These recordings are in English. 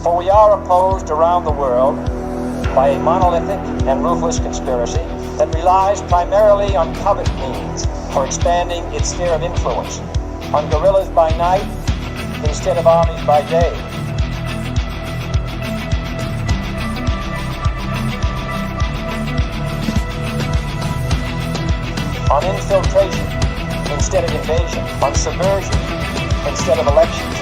For we are opposed around the world by a monolithic and ruthless conspiracy that relies primarily on covert means for expanding its sphere of influence, on guerrillas by night instead of armies by day. On infiltration instead of invasion, on subversion instead of elections.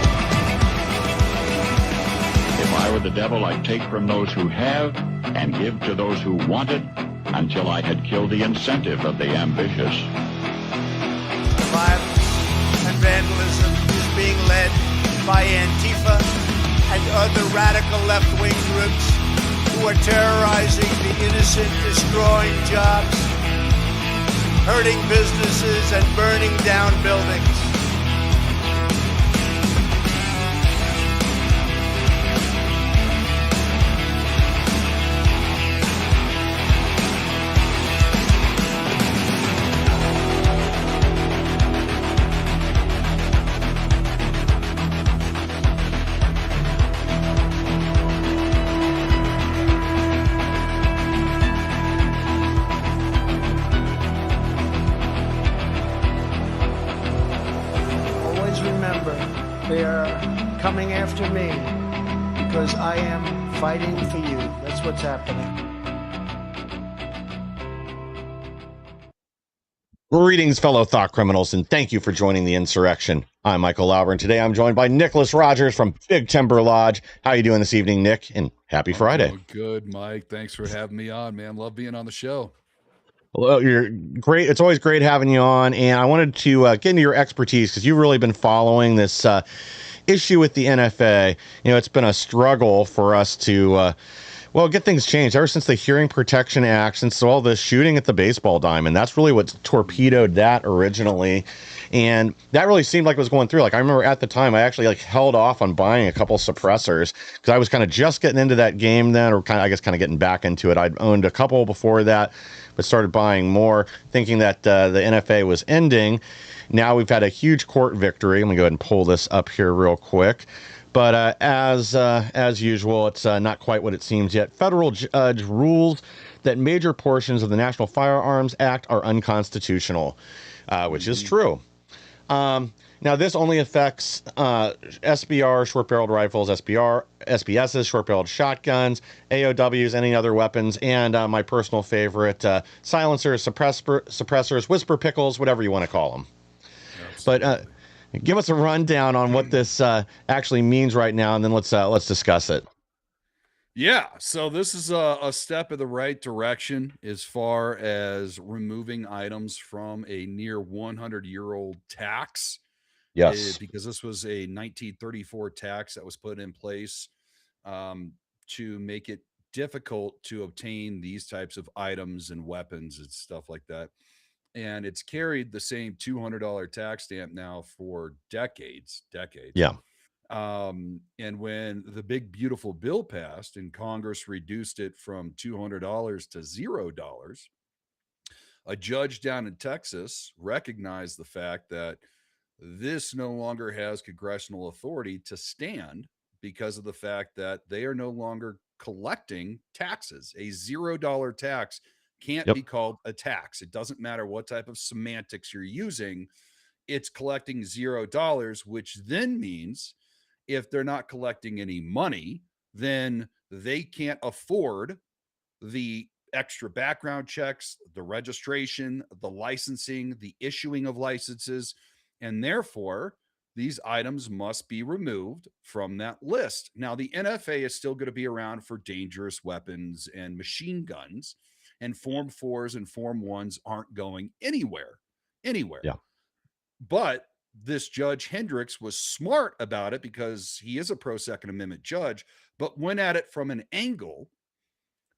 If I were the devil, I'd take from those who have and give to those who want it until I had killed the incentive of the ambitious. Violence and vandalism is being led by Antifa and other radical left-wing groups who are terrorizing the innocent, destroying jobs, hurting businesses, and burning down buildings. They are coming after me because I am fighting for you. That's what's happening. Greetings, fellow thought criminals, and thank you for joining the insurrection. I'm Michael Lauber, and today I'm joined by Nicholas Rogers from Big Timber Lodge. How are you doing this evening, Nick? And happy Friday. Oh, good, Mike. Thanks for having me on, man. Love being on the show. Well, you're great. It's always great having you on, and I wanted to get into your expertise because you've really been following this issue with the NFA. You know, it's been a struggle for us to, get things changed ever since the Hearing Protection Act, since all the shooting at the baseball diamond. That's really what torpedoed that originally. And that really seemed like it was going through. Like, I remember at the time, I actually held off on buying a couple suppressors because I was kind of just getting into that game then, or kind of getting back into it. I'd owned a couple before that, but started buying more, thinking that the NFA was ending. Now we've had a huge court victory. I'm gonna go ahead and pull this up here real quick. But as usual, it's not quite what it seems yet. Federal judge rules that major portions of the National Firearms Act are unconstitutional, which is true. Now, this only affects SBR, short-barreled rifles, SBSs, short-barreled shotguns, AOWs, any other weapons, and my personal favorite, silencers, suppressors, whisper pickles, whatever you want to call them. Absolutely. But give us a rundown on what this actually means right now, and then let's discuss it. Yeah, so this is a step in the right direction as far as removing items from a near 100-year-old tax. Yes. Because this was a 1934 tax that was put in place to make it difficult to obtain these types of items and weapons and stuff like that. And it's carried the same $200 tax stamp now for decades. Yeah. And when the big beautiful bill passed and Congress reduced it from $200 to $0, a judge down in Texas recognized the fact that this no longer has congressional authority to stand because of the fact that they are no longer collecting taxes. A $0 tax can't be called a tax. It doesn't matter what type of semantics you're using. It's collecting $0, which then means if they're not collecting any money, then they can't afford the extra background checks, the registration, the licensing, the issuing of licenses, and therefore these items must be removed from that list. Now, the NFA is still going to be around for dangerous weapons and machine guns, and Form 4s and Form 1s aren't going anywhere. Yeah. But this Judge Hendricks was smart about it because he is a pro-Second Amendment judge, but went at it from an angle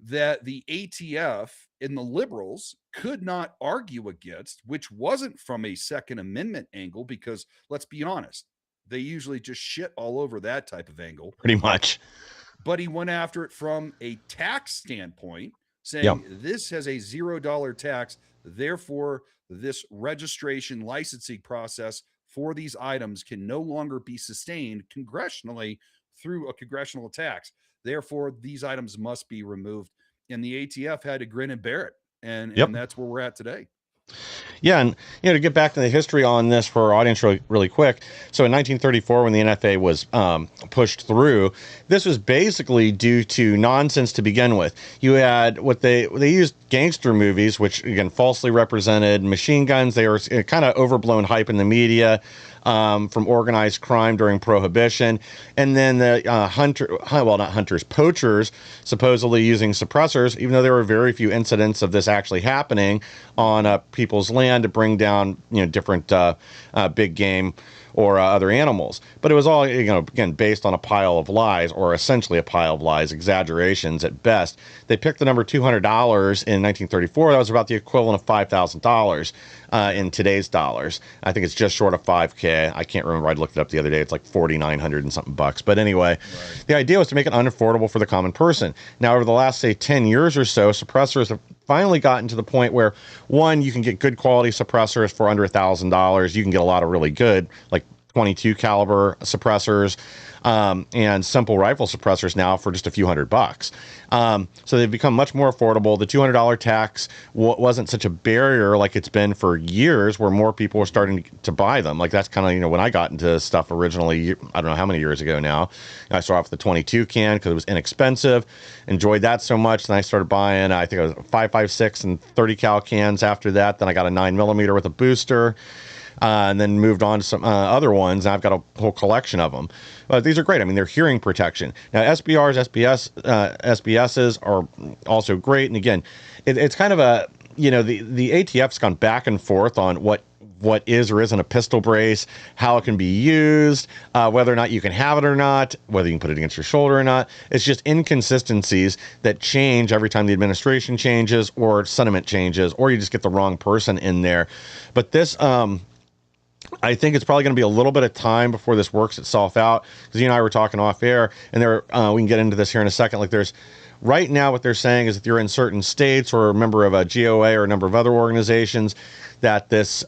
that the ATF and the liberals could not argue against, which wasn't from a Second Amendment angle, because let's be honest, they usually just shit all over that type of angle. Pretty much. But he went after it from a tax standpoint, saying this has a $0 tax, therefore this registration licensing process for these items can no longer be sustained congressionally through a congressional tax. Therefore, these items must be removed. And the ATF had to grin and bear it. Yep. And that's where we're at today. Yeah, and to get back to the history on this for our audience really quick. So in 1934, when the NFA was pushed through, this was basically due to nonsense to begin with. You had what they used gangster movies, which again falsely represented machine guns. They were kind of overblown hype in the media. From organized crime during Prohibition, and then the not hunters, poachers, supposedly using suppressors, even though there were very few incidents of this actually happening on people's land to bring down different big game or other animals. But it was all, again, based on a pile of lies, or essentially a pile of lies, exaggerations at best. They picked the number $200 in 1934. That was about the equivalent of $5,000 in today's dollars. I think it's just short of 5K. I can't remember. I looked it up the other day. It's like 4,900 and something bucks. But anyway, the idea was to make it unaffordable for the common person. Now, over the last, say, 10 years or so, suppressors have finally gotten to the point where, one, you can get good quality suppressors for under $1,000. You can get a lot of really good, like 22 caliber suppressors, and simple rifle suppressors now for just a few $100. So they've become much more affordable. The $200 tax wasn't such a barrier like it's been for years, where more people were starting to buy them. Like that's kind of, when I got into stuff originally, I don't know how many years ago now. I started off with the 22 can because it was inexpensive, enjoyed that so much. Then I started buying, I think it was 5.56 and 30 cal cans after that. Then I got a 9mm with a booster. And then moved on to some other ones. And I've got a whole collection of them. But these are great. I mean, they're hearing protection. Now, SBRs, SBSs are also great. And again, it's kind of a, the ATF's gone back and forth on what is or isn't a pistol brace, how it can be used, whether or not you can have it or not, whether you can put it against your shoulder or not. It's just inconsistencies that change every time the administration changes or sentiment changes, or you just get the wrong person in there. But this, I think it's probably going to be a little bit of time before this works itself out, because you and I were talking off air, and we can get into this here in a second. Like right now what they're saying is if you're in certain states or a member of a GOA or a number of other organizations, that this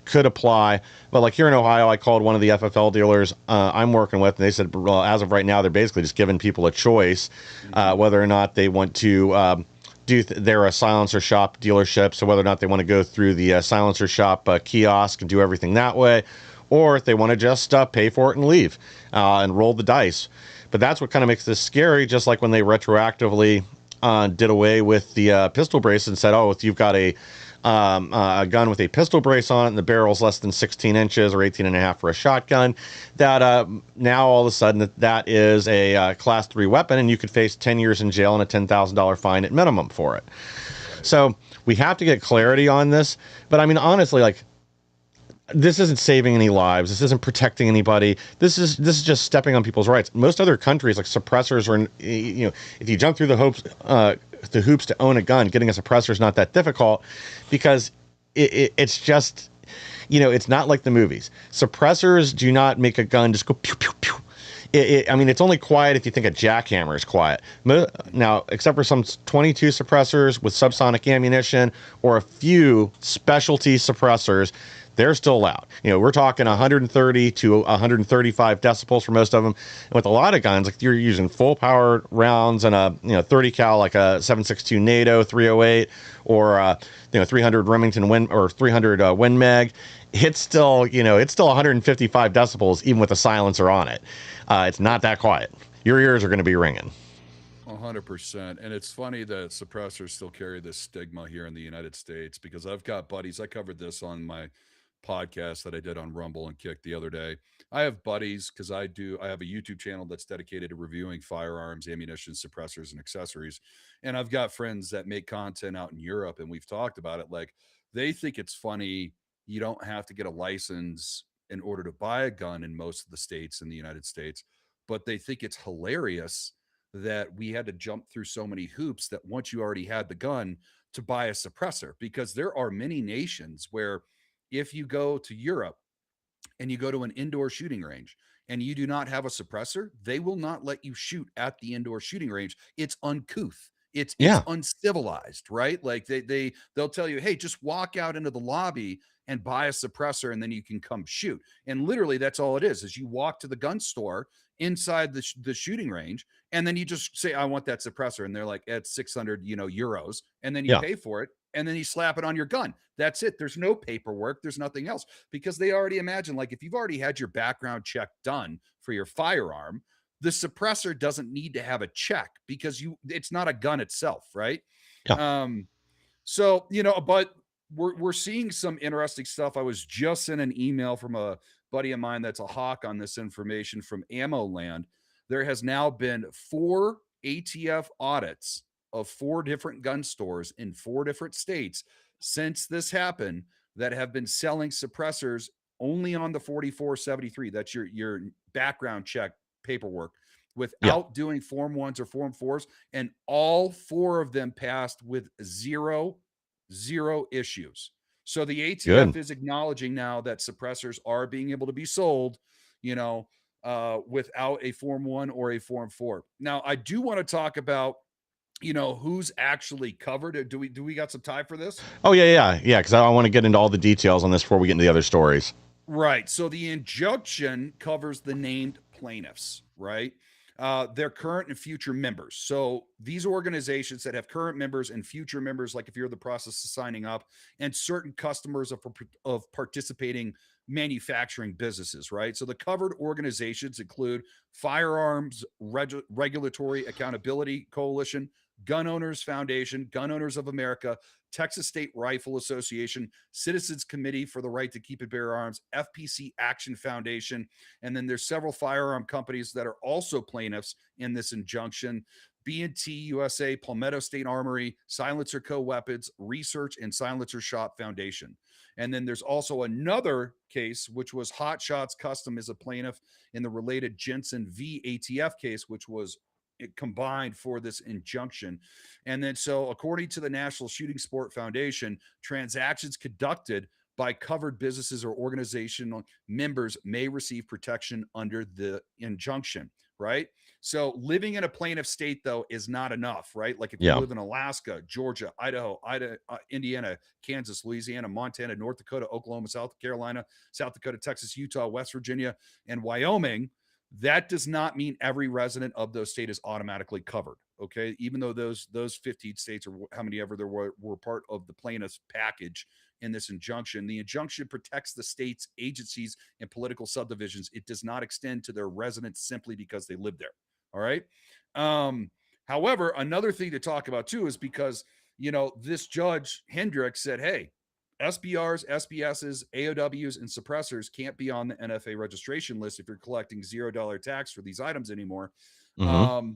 could apply. But like here in Ohio, I called one of the FFL dealers I'm working with, and they said, well, as of right now, they're basically just giving people a choice whether or not they want to they're a silencer shop dealership, so whether or not they want to go through the silencer shop kiosk and do everything that way, or if they want to just pay for it and leave and roll the dice. But that's what kind of makes this scary, just like when they retroactively did away with the pistol brace and said, oh, if you've got a gun with a pistol brace on it and the barrel's less than 16 inches or 18 and a half for a shotgun, that now all of a sudden that is a class 3 weapon, and you could face 10 years in jail and a $10,000 fine at minimum for it. So we have to get clarity on this. But I mean, honestly, like, this isn't saving any lives. This isn't protecting anybody. This is just stepping on people's rights. Most other countries, like, suppressors are, if you jump through the hoops to own a gun, getting a suppressor is not that difficult, because it's just, it's not like the movies. Suppressors do not make a gun just go pew, pew, pew. I mean, it's only quiet if you think a jackhammer is quiet. Now, except for some 22 suppressors with subsonic ammunition or a few specialty suppressors, they're still loud. We're talking 130 to 135 decibels for most of them. And with a lot of guns, like, you're using full power rounds and a 30 cal, like a 7.62 NATO 308 or 300 Remington Win or 300 Win Mag. It's still 155 decibels even with a silencer on it. It's not that quiet. Your ears are going to be ringing. 100%. And it's funny that suppressors still carry this stigma here in the United States, because I've got buddies. I covered this on my podcast that I did on Rumble and Kick the other day. I have buddies, because I have a YouTube channel that's dedicated to reviewing firearms, ammunition, suppressors, and accessories. And I've got friends that make content out in Europe, and we've talked about it. Like, they think it's funny you don't have to get a license in order to buy a gun in most of the states in the United States, but they think it's hilarious that we had to jump through so many hoops that once you already had the gun to buy a suppressor, because there are many nations where if you go to Europe and you go to an indoor shooting range and you do not have a suppressor, they will not let you shoot at the indoor shooting range. It's uncouth. It's Yeah. uncivilized, right? Like they'll tell you, hey, just walk out into the lobby and buy a suppressor, and then you can come shoot. And literally, that's all it is you walk to the gun store inside the shooting range, and then you just say, I want that suppressor, and they're like, it's 600 euros, and then you Yeah. pay for it, and then you slap it on your gun. That's it. There's no paperwork, there's nothing else, because they already imagine, like, if you've already had your background check done for your firearm, the suppressor doesn't need to have a check, because it's not a gun itself, right? Yeah. So, but we're seeing some interesting stuff. I was just sent an email from a buddy of mine that's a hawk on this information from Ammo Land. There has now been 4 ATF audits of 4 different gun stores in 4 different states since this happened that have been selling suppressors only on the 4473. That's your background check paperwork, Yeah. without doing Form 1s or Form 4s, and all 4 of them passed with zero issues. So the ATF Good. is acknowledging now that suppressors are being able to be sold, without a Form 1 or a Form 4. Now, I do want to talk about, who's actually covered. Do we got some time for this? Oh, yeah. Because I want to get into all the details on this before we get into the other stories. Right. So the injunction covers the named plaintiffs, right? Their current and future members. So these organizations that have current members and future members, like if you're in the process of signing up, and certain customers of participating manufacturing businesses, right? So the covered organizations include Firearms Regulatory Accountability Coalition, Gun Owners Foundation, Gun Owners of America, Texas State Rifle Association, Citizens Committee for the Right to Keep and Bear Arms, FPC Action Foundation, and then there's several firearm companies that are also plaintiffs in this injunction: B&T USA, Palmetto State Armory, Silencer Co. Weapons, Research and Silencer Shop Foundation. And then there's also another case, which was Hot Shots Custom as a plaintiff in the related Jensen v. ATF case, which was combined for this injunction. And then, so according to the National Shooting Sport Foundation, transactions conducted by covered businesses or organizational members may receive protection under the injunction, right? So living in a plaintiff state, though, is not enough, right? Like if you Yeah. live in Alaska, Georgia, Idaho, Indiana, Kansas, Louisiana, Montana, North Dakota, Oklahoma, South Carolina, South Dakota, Texas, Utah, West Virginia, and Wyoming, that does not mean every resident of those states is automatically covered. Okay. Even though those 15 states, or how many ever there were part of the plaintiff's package in this injunction, the injunction protects the state's agencies and political subdivisions. It does not extend to their residents simply because they live there. All right. However, another thing to talk about too is because, this judge Hendricks said, hey, SBRs, SBSs, AOWs, and suppressors can't be on the NFA registration list if you're collecting $0 tax for these items anymore. Mm-hmm.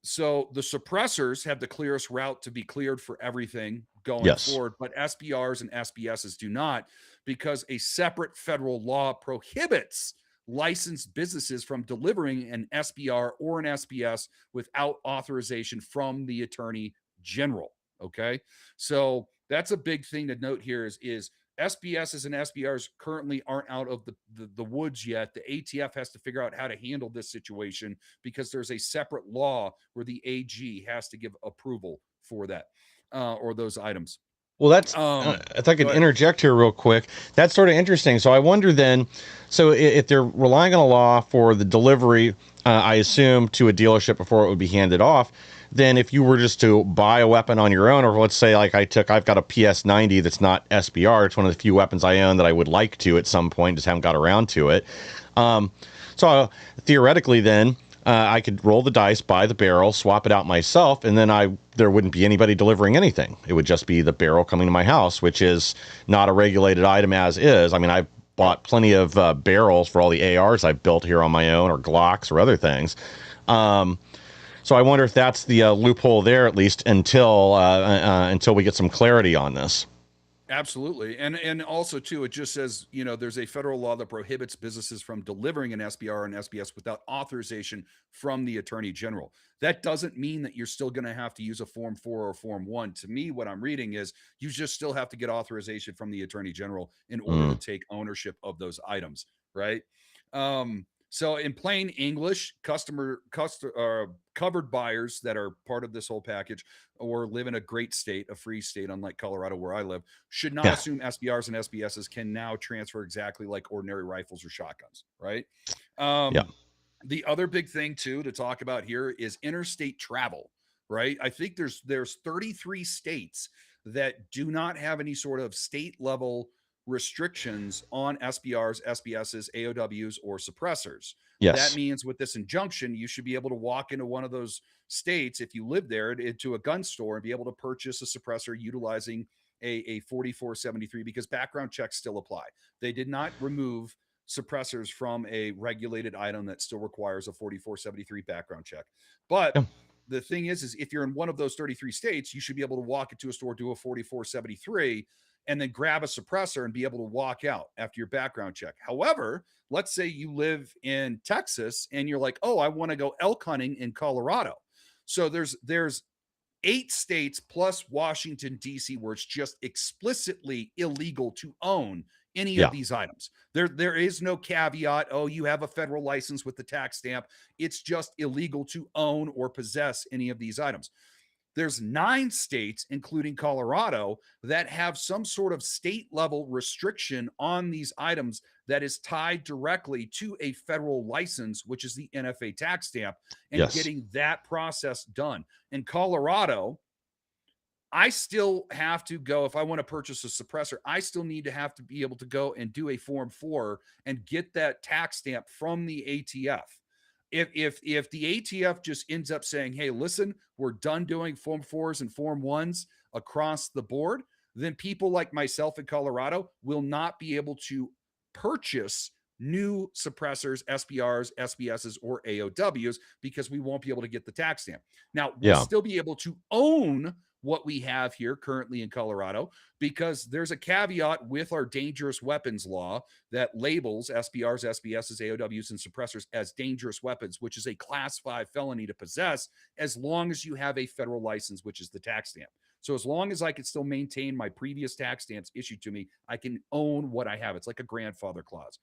So the suppressors have the clearest route to be cleared for everything going Yes. forward, but SBRs and SBSs do not, because a separate federal law prohibits licensed businesses from delivering an SBR or an SBS without authorization from the Attorney General. Okay. So that's a big thing to note here is SBSs and SBRs currently aren't out of the woods yet. The ATF has to figure out how to handle this situation, because there's a separate law where the AG has to give approval for that or those items. Well, that's if I could Go ahead. interject here real quick. That's sort of interesting. So I wonder then, so if they're relying on a law for the delivery, I assume to a dealership before it would be handed off, then if you were just to buy a weapon on your own, or let's say like I've got a PS90 that's not SBR. It's one of the few weapons I own that I would like to at some point, just haven't got around to it. So theoretically then, I could roll the dice, buy the barrel, swap it out myself, and then there wouldn't be anybody delivering anything. It would just be the barrel coming to my house, which is not a regulated item as is. I mean, I've bought plenty of barrels for all the ARs I've built here on my own, or Glocks or other things. So I wonder if that's the loophole there, at least until we get some clarity on this. Absolutely. And also too, it just says, there's a federal law that prohibits businesses from delivering an SBR and SBS without authorization from the Attorney General. That doesn't mean that you're still going to have to use a Form 4 or Form 1. To me, what I'm reading is you just still have to get authorization from the Attorney General in order to take ownership of those items, right? So in plain English, covered buyers that are part of this whole package or live in a great state, a free state, unlike Colorado where I live, should not Yeah. assume SBRs and SBSs can now transfer exactly like ordinary rifles or shotguns, right? Yeah. The other big thing too to talk about here is interstate travel, right? I think there's 33 states that do not have any sort of state level restrictions on SBRs, SBSs, AOWs, or suppressors. That Yes. means with this injunction, you should be able to walk into one of those states, if you live there, into a gun store and be able to purchase a suppressor utilizing a 4473 because background checks still apply. They did not remove suppressors from a regulated item that still requires a 4473 background check. But Yeah. the thing is if you're in one of those 33 states, you should be able to walk into a store, do a 4473, and then grab a suppressor and be able to walk out after your background check. However, let's say you live in Texas and you're like, oh, I want to go elk hunting in Colorado. So there's 8 states plus Washington, D.C., where it's just explicitly illegal to own any of these items. There is no caveat, oh, you have a federal license with the tax stamp. It's just illegal to own or possess any of these items. There's 9 states, including Colorado, that have some sort of state level restriction on these items that is tied directly to a federal license, which is the NFA tax stamp, and getting that process done. In Colorado, I still have to go, if I want to purchase a suppressor, I still need to have to be able to go and do a Form 4 and get that tax stamp from the ATF. If the ATF just ends up saying, hey, listen, we're done doing Form 4s and Form 1s across the board, then people like myself in Colorado will not be able to purchase new suppressors, SBRs, SBSs, or AOWs because we won't be able to get the tax stamp. Now, we'll still be able to own what we have here currently in Colorado because there's a caveat with our dangerous weapons law that labels SBRs, SBSs, AOWs, and suppressors as dangerous weapons, which is a class 5 felony to possess as long as you have a federal license, which is the tax stamp. So as long as I can still maintain my previous tax stamps issued to me, I can own what I have. It's like a grandfather clause.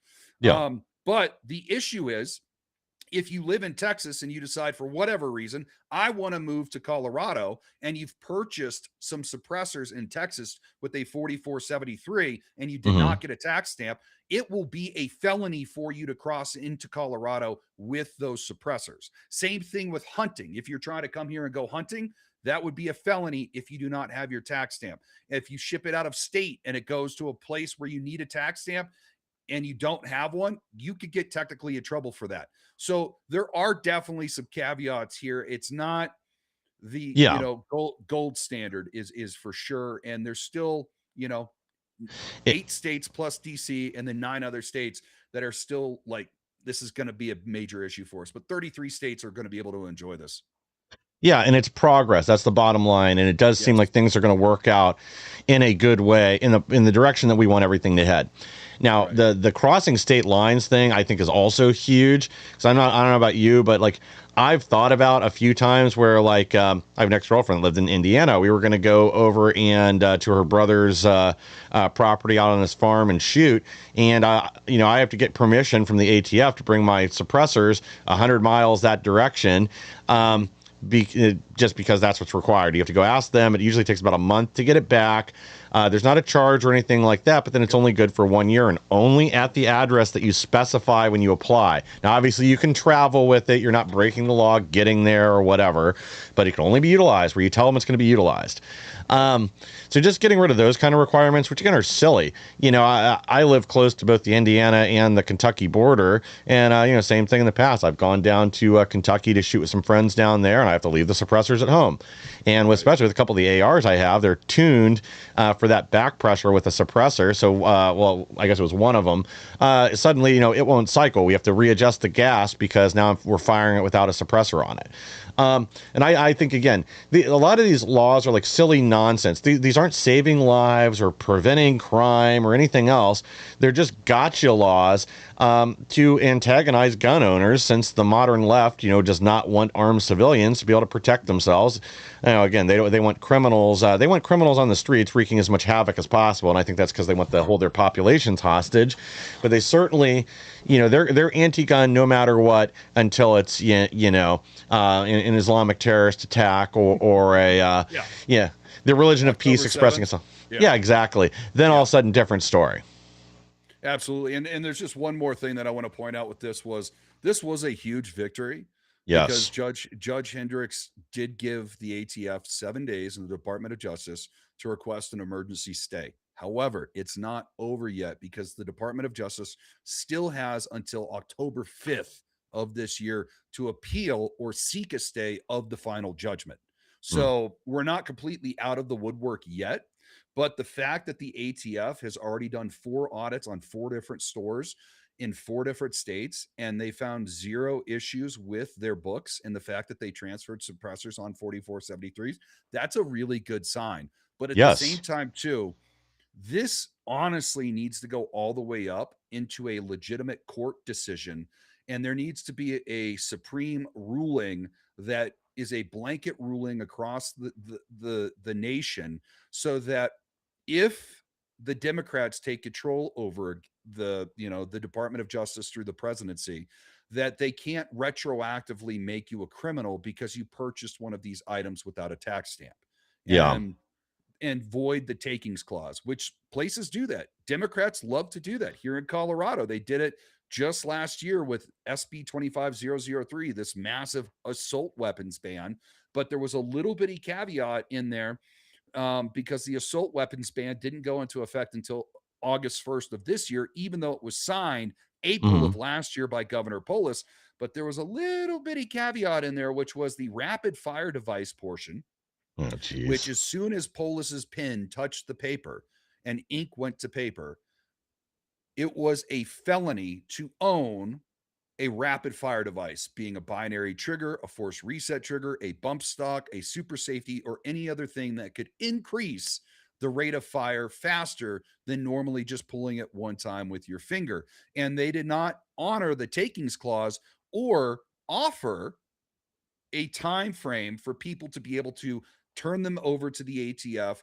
But the issue is, if you live in Texas and you decide for whatever reason, I want to move to Colorado, and you've purchased some suppressors in Texas with a 4473 and you did not get a tax stamp, it will be a felony for you to cross into Colorado with those suppressors. Same thing with hunting. If you're trying to come here and go hunting, that would be a felony if you do not have your tax stamp. If you ship it out of state and it goes to a place where you need a tax stamp and you don't have one, you could get technically in trouble for that. So there are definitely some caveats here. It's not the gold standard is for sure. And there's still 8 states plus DC and then 9 other states that are still like, this is going to be a major issue for us. But 33 states are going to be able to enjoy this. Yeah, and it's progress. That's the bottom line, and it does seem like things are going to work out in a good way in the direction that we want everything to head. Now, the crossing state lines thing I think is also huge because I don't know about you, but like I've thought about a few times where like I have an ex-girlfriend that lived in Indiana. We were going to go over and to her brother's property out on his farm and shoot, and I have to get permission from the ATF to bring my suppressors 100 miles that direction. Just because that's what's required. You have to go ask them. It usually takes about a month to get it back. There's not a charge or anything like that, but then it's only good for 1 year and only at the address that you specify when you apply. Now, obviously, you can travel with it. You're not breaking the law getting there or whatever, but it can only be utilized where you tell them it's going to be utilized. So just getting rid of those kind of requirements, which again are silly. I live close to both the Indiana and the Kentucky border, and same thing in the past. I've gone down to Kentucky to shoot with some friends down there, and I have to leave the suppressors at home. And especially with a couple of the ARs I have, they're tuned for that back pressure with a suppressor. So, I guess it was one of them. Suddenly, it won't cycle. We have to readjust the gas because now we're firing it without a suppressor on it. And I think, again, a lot of these laws are like silly nonsense. These aren't saving lives or preventing crime or anything else. They're just gotcha laws to antagonize gun owners, since the modern left, does not want armed civilians to be able to protect themselves themselves. Again, they want criminals. They want criminals on the streets wreaking as much havoc as possible, and I think that's because they want to hold their populations hostage. But they certainly, they're anti-gun no matter what until it's an Islamic terrorist attack or a the religion of peace October expressing 7th. itself. Yeah, exactly. Then all of a sudden, different story. Absolutely. And there's just one more thing that I want to point out with this was a huge victory because Yes. Judge Hendricks did give the ATF 7 days in the Department of Justice to request an emergency stay. However, it's not over yet because the Department of Justice still has until October 5th of this year to appeal or seek a stay of the final judgment. So we're not completely out of the woodwork yet. But the fact that the ATF has already done 4 audits on 4 different stores in 4 different states, and they found 0 issues with their books, and the fact that they transferred suppressors on 4473s, that's a really good sign. But at the same Yes. time, too, this honestly needs to go all the way up into a legitimate court decision, and there needs to be a supreme ruling that is a blanket ruling across the nation so that if the Democrats take control over the Department of Justice through the presidency, that they can't retroactively make you a criminal because you purchased one of these items without a tax stamp. Yeah. And void the takings clause, which places do that. Democrats love to do that. Here in Colorado, they did it just last year with SB 25003, this massive assault weapons ban. But there was a little bitty caveat in there because the assault weapons ban didn't go into effect until August 1st of this year, even though it was signed April of last year by Governor Polis. But there was a little bitty caveat in there, which was the rapid fire device portion, which as soon as Polis's pen touched the paper and ink went to paper, it was a felony to own a rapid fire device, being a binary trigger, a force reset trigger, a bump stock, a super safety, or any other thing that could increase the rate of fire faster than normally just pulling it one time with your finger. And they did not honor the takings clause or offer a time frame for people to be able to turn them over to the ATF,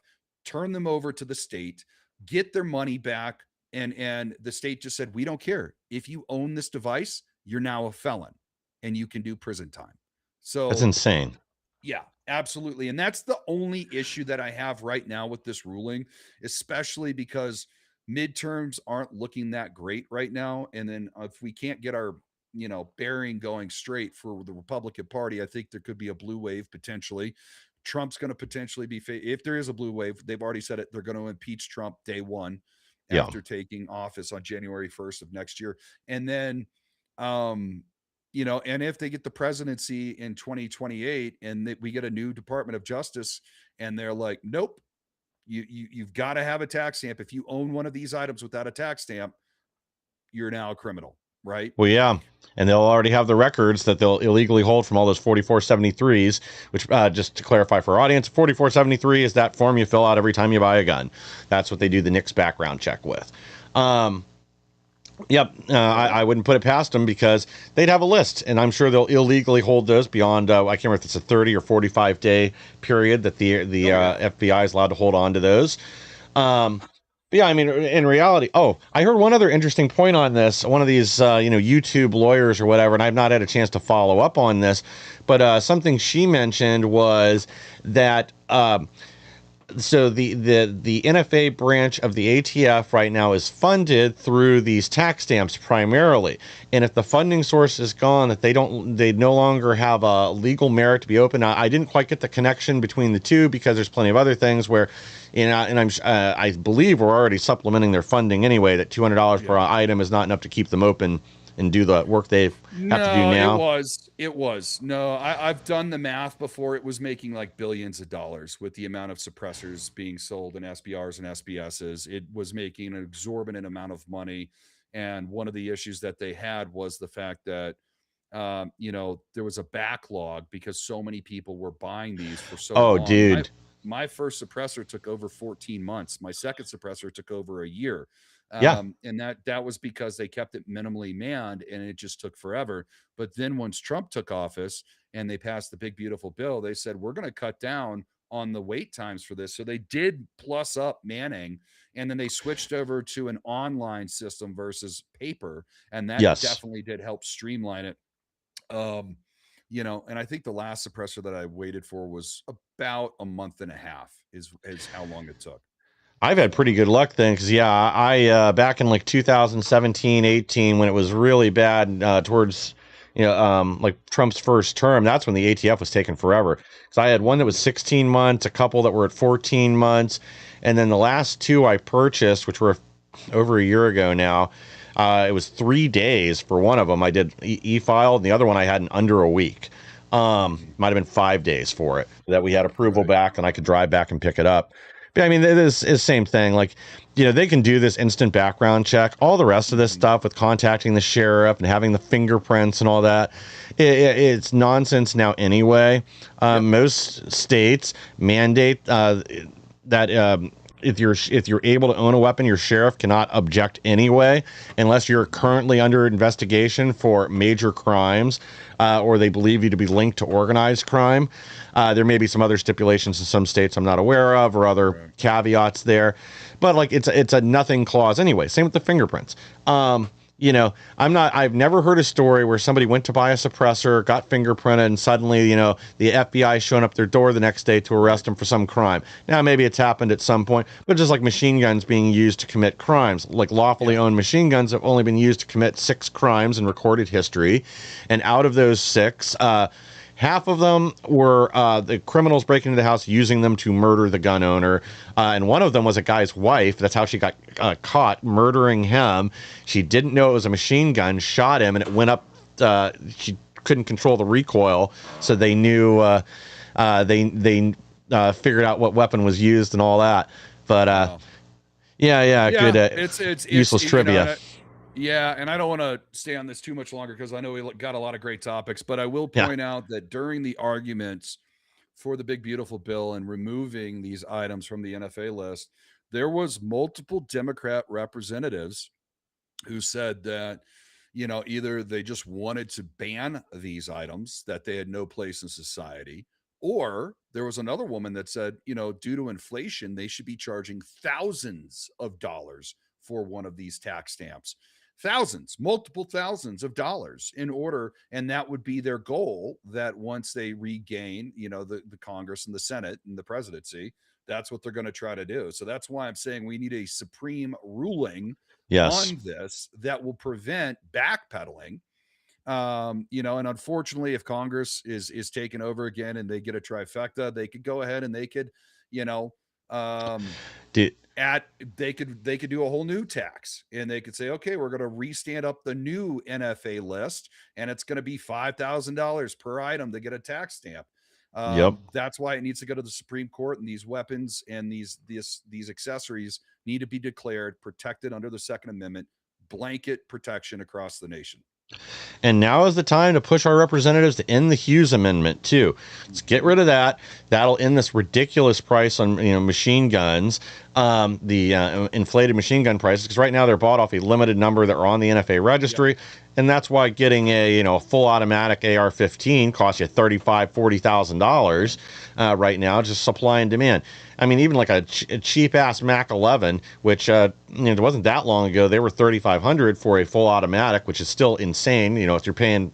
turn them over to the state, get their money back. And the state just said, we don't care. If you own this device, you're now a felon and you can do prison time. So That's insane. Yeah, absolutely. And that's the only issue that I have right now with this ruling, especially because midterms aren't looking that great right now. And then if we can't get our bearing going straight for the Republican Party, I think there could be a blue wave potentially. Trump's going to potentially be, if there is a blue wave, they've already said it, they're going to impeach Trump day one after taking office on January 1st of next year. And then, and if they get the presidency in 2028 and we get a new Department of Justice and they're like, nope, you've got to have a tax stamp. If you own one of these items without a tax stamp, you're now a criminal. Right. Well, yeah. And they'll already have the records that they'll illegally hold from all those 4473s, which just to clarify for our audience, 4473 is that form you fill out every time you buy a gun. That's what they do the NICS background check with. I wouldn't put it past them because they'd have a list, and I'm sure they'll illegally hold those beyond, I can't remember if it's a 30 or 45 day period that the FBI is allowed to hold on to those. Yeah, I mean, in reality, I heard one other interesting point on this. One of these, YouTube lawyers or whatever, and I've not had a chance to follow up on this, but something she mentioned was that so the NFA branch of the ATF right now is funded through these tax stamps primarily, and if the funding source is gone, that they no longer have a legal merit to be open. I didn't quite get the connection between the two because there's plenty of other things where, I believe we're already supplementing their funding anyway. That $200 per item is not enough to keep them open and do the work they have to do now. It was. No, I've done the math before. It was making like billions of dollars with the amount of suppressors being sold in SBRs and SBSs. It was making an exorbitant amount of money. And one of the issues that they had was the fact that, there was a backlog because so many people were buying these for so long. Oh, dude. My first suppressor took over 14 months. My second suppressor took over a year. Yeah. And that was because they kept it minimally manned, and it just took forever. But then once Trump took office and they passed the big beautiful bill, they said we're going to cut down on the wait times for this. So they did plus up manning, and then they switched over to an online system versus paper, and that Yes. definitely did help streamline it. And I think the last suppressor that I waited for was about a month and a half is how long it took. I've had pretty good luck then, because I back in like 2017, 18, when it was really bad towards like Trump's first term, that's when the ATF was taking forever. Because I had one that was 16 months, a couple that were at 14 months, and then the last two I purchased, which were over a year ago now, it was 3 days for one of them. I did e-file, and the other one I had in under a week. Might have been 5 days for it that we had approval back, and I could drive back and pick it up. But I mean, it is the same thing. Like, they can do this instant background check. All the rest of this stuff with contacting the sheriff and having the fingerprints and all that, it's nonsense now anyway. Most states mandate that if you're able to own a weapon, your sheriff cannot object anyway, unless you're currently under investigation for major crimes, or they believe you to be linked to organized crime. There may be some other stipulations in some states I'm not aware of, or other caveats there, but like it's a nothing clause anyway. Same with the fingerprints. I've never heard a story where somebody went to buy a suppressor, got fingerprinted, and suddenly, the FBI showing up their door the next day to arrest them for some crime. Now, maybe it's happened at some point, but just like machine guns being used to commit crimes, like lawfully owned machine guns have only been used to commit 6 crimes in recorded history. And out of those 6, half of them were the criminals breaking into the house using them to murder the gun owner. And one of them was a guy's wife. That's how she got caught murdering him. She didn't know it was a machine gun, shot him, and it went up. She couldn't control the recoil, so they knew they figured out what weapon was used and all that. But good it's useless trivia. Yeah, and I don't want to stay on this too much longer because I know we got a lot of great topics, but I will point out that during the arguments for the big beautiful bill and removing these items from the NFA list, there was multiple Democrat representatives who said that, either they just wanted to ban these items, that they had no place in society, or there was another woman that said, due to inflation, they should be charging thousands of dollars for one of these tax stamps. Thousands, multiple thousands of dollars in order. And that would be their goal, that once they regain, the Congress and the Senate and the presidency, that's what they're going to try to do. So that's why I'm saying we need a supreme ruling on this that will prevent backpedaling. And unfortunately, if Congress is taken over again and they get a trifecta, they could go ahead and they could, they could do a whole new tax, and they could say, okay, we're going to restand up the new NFA list, and it's going to be $5,000 per item to get a tax stamp. That's why it needs to go to the Supreme Court, and these weapons and these accessories need to be declared protected under the Second Amendment, blanket protection across the nation. And now is the time to push our representatives to end the Hughes Amendment too. Let's get rid of that. That'll end this ridiculous price on machine guns, the inflated machine gun prices. Because right now they're bought off a limited number that are on the NFA registry, and that's why getting a full automatic AR-15 costs you $40,000 right now, just supply and demand. I mean, even like a cheap ass Mac 11, which it wasn't that long ago, they were $3,500 for a full automatic, which is still insane. If you're paying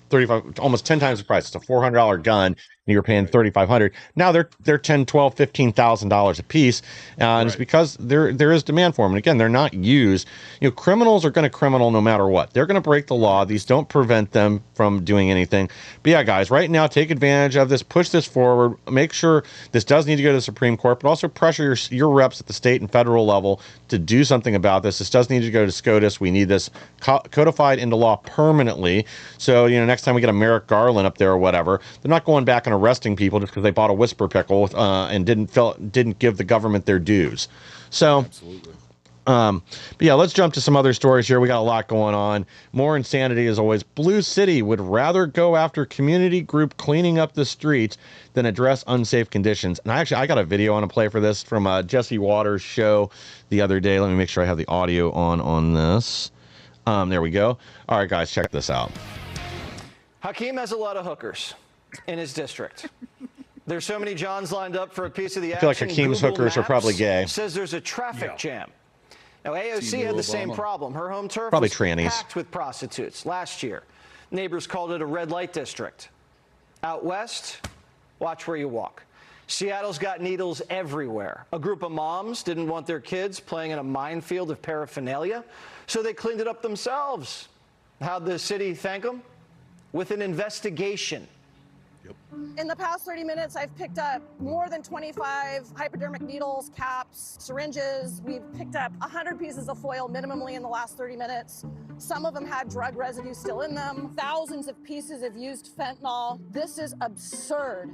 almost 10 times the price, it's a $400 gun, and you're paying $3,500. Now they're $10,000, $12,000, $15,000 a piece, and it's because there is demand for them. And again, they're not used. Criminals are going to criminal no matter what. They're going to break the law. These don't prevent them from doing anything. But yeah, guys, right now, take advantage of this. Push this forward. Make sure this does need to go to the Supreme Court, but also pressure your reps at the state and federal level to do something about this. This does need to go to SCOTUS. We need this codified into law permanently. So, next time we get a Merrick Garland up there or whatever, they're not going back and arresting people just because they bought a Whisper Pickle and didn't give the government their dues. So, absolutely. But yeah, let's jump to some other stories here. We got a lot going on. More insanity as always. Blue City would rather go after community group cleaning up the streets than address unsafe conditions. And I got a video on to play for this from Jesse Waters' show the other day. Let me make sure I have the audio on this. There we go. All right, guys, check this out. Hakeem has a lot of hookers in his district. There's so many Johns lined up for a piece of the action. I feel like Hakeem's Google hookers are probably gay. Says there's a traffic jam. Now, AOC had the same problem. Her home turf probably was trannies. packed with prostitutes last year. Neighbors called it a red light district. Out west, watch where you walk. Seattle's got needles everywhere. A group of moms didn't want their kids playing in a minefield of paraphernalia, so they cleaned it up themselves. How'd the city thank them? With an investigation. In the past 30 minutes, I've picked up more than 25 hypodermic needles, caps, syringes. We've picked up 100 pieces of foil minimally in the last 30 minutes. Some of them had drug residue still in them. Thousands of pieces of used fentanyl. This is absurd.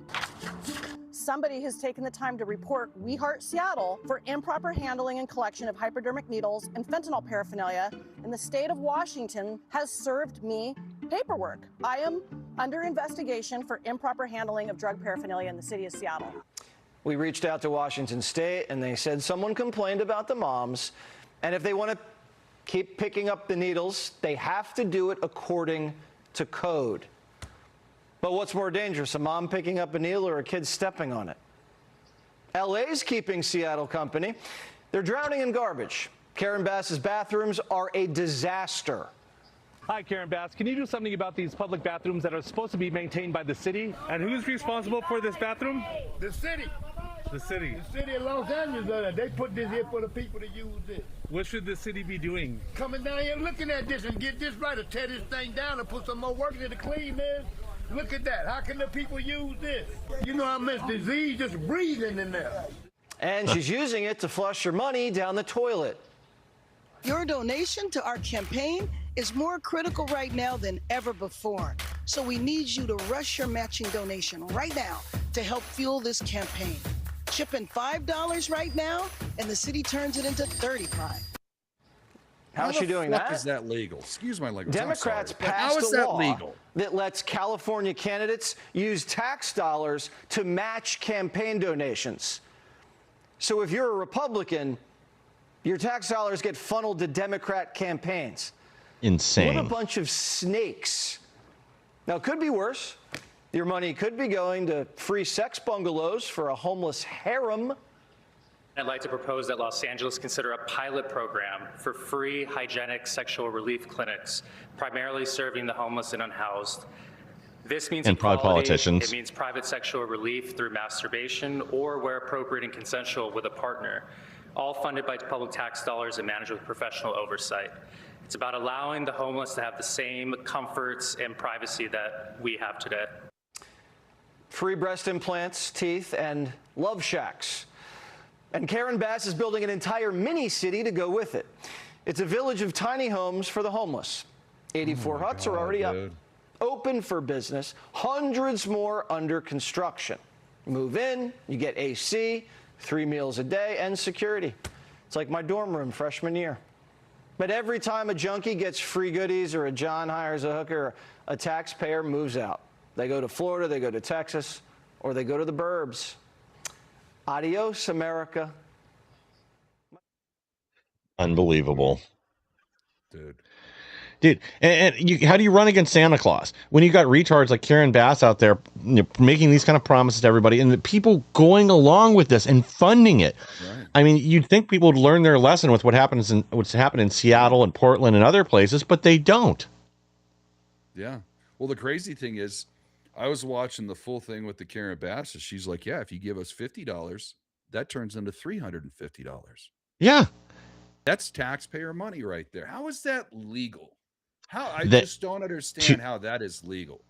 Somebody has taken the time to report We Heart Seattle for improper handling and collection of hypodermic needles and fentanyl paraphernalia, and the state of Washington has served me paperwork. I am under investigation for improper handling of drug paraphernalia in the city of Seattle. We reached out to Washington State, and they said someone complained about the moms, and if they want to keep picking up the needles, they have to do it according to code. But what's more dangerous, a mom picking up a needle or a kid stepping on it? LA's keeping Seattle company. They're drowning in garbage. Karen Bass's bathrooms are a disaster. Hi, Karen Bass. Can you do something about these public bathrooms that are supposed to be maintained by the city? And who's responsible for this bathroom? The city. The city. The city of Los Angeles, they put this here for the people to use this. What should the city be doing? Coming down here looking at this and get this right, or tear this thing down and put some more work into the clean this. Look at that. How can the people use this? You know how much disease just breathing in there. And she's using it to flush her money down the toilet. Your donation to our campaign is more critical right now than ever before. So we need you to rush your matching donation right now to help fuel this campaign. Chip in $5 right now, and the city turns it into $35. How's she doing that? How is that legal? Excuse my language. Democrats how passed is a that law legal? that lets California candidates use tax dollars to match campaign donations. So if you're a Republican, your tax dollars get funneled to Democrat campaigns. Insane. What a bunch of snakes. Now, it could be worse. Your money could be going to free sex bungalows for a homeless harem. I'd like to propose that Los Angeles consider a pilot program for free hygienic sexual relief clinics, primarily serving the homeless and unhoused. This means and equality. politicians. It means private sexual relief through masturbation or, where appropriate and consensual, with a partner, all funded by public tax dollars and managed with professional oversight. It's about allowing the homeless to have the same comforts and privacy that we have today. Free breast implants, teeth, and love shacks. And Karen Bass is building an entire mini city to go with it. It's a village of tiny homes for the homeless. 84 huts are already up, open for business, hundreds more under construction. Move in, you get AC, 3 meals a day, and security. It's like my dorm room freshman year. But every time a junkie gets free goodies or a John hires a hooker, a taxpayer moves out. They go to Florida, they go to Texas, or they go to the burbs. Adios, America. Unbelievable. Dude, and how do you run against Santa Claus when you got retards like Karen Bass out there, you know, making these kind of promises to everybody, and the people going along with this and funding it? Right. I mean, you'd think people would learn their lesson with what's happened in Seattle and Portland and other places, but they don't. Yeah. Well, the crazy thing is, I was watching the full thing with the Karen Bass. She's like, yeah, if you give us $50, that turns into $350. Yeah. That's taxpayer money right there. How is that legal? I just don't understand how that is legal.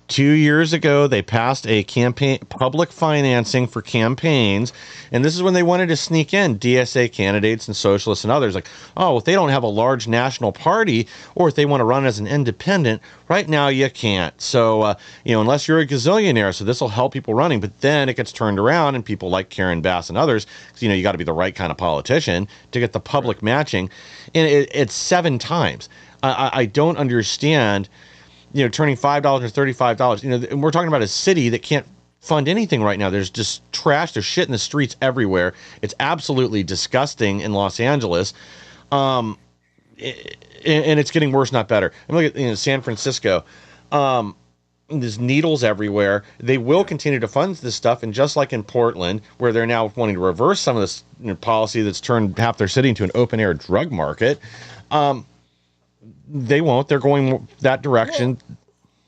2 years ago, they passed a campaign public financing for campaigns, and this is when they wanted to sneak in DSA candidates and socialists and others. Like, oh, if they don't have a large national party, or if they want to run as an independent, right now you can't. So, unless you're a gazillionaire, so this will help people running. But then it gets turned around, and people like Karen Bass and others, because you got to be the right kind of politician to get the public matching, and it's 7 times. I don't understand. Turning $5 or $35. And we're talking about a city that can't fund anything right now. There's just trash. There's shit in the streets everywhere. It's absolutely disgusting in Los Angeles. And it's getting worse, not better. And look at San Francisco. There's needles everywhere. They will continue to fund this stuff. And just like in Portland, where they're now wanting to reverse some of this policy that's turned half their city into an open air drug market, they won't. They're going that direction. Well,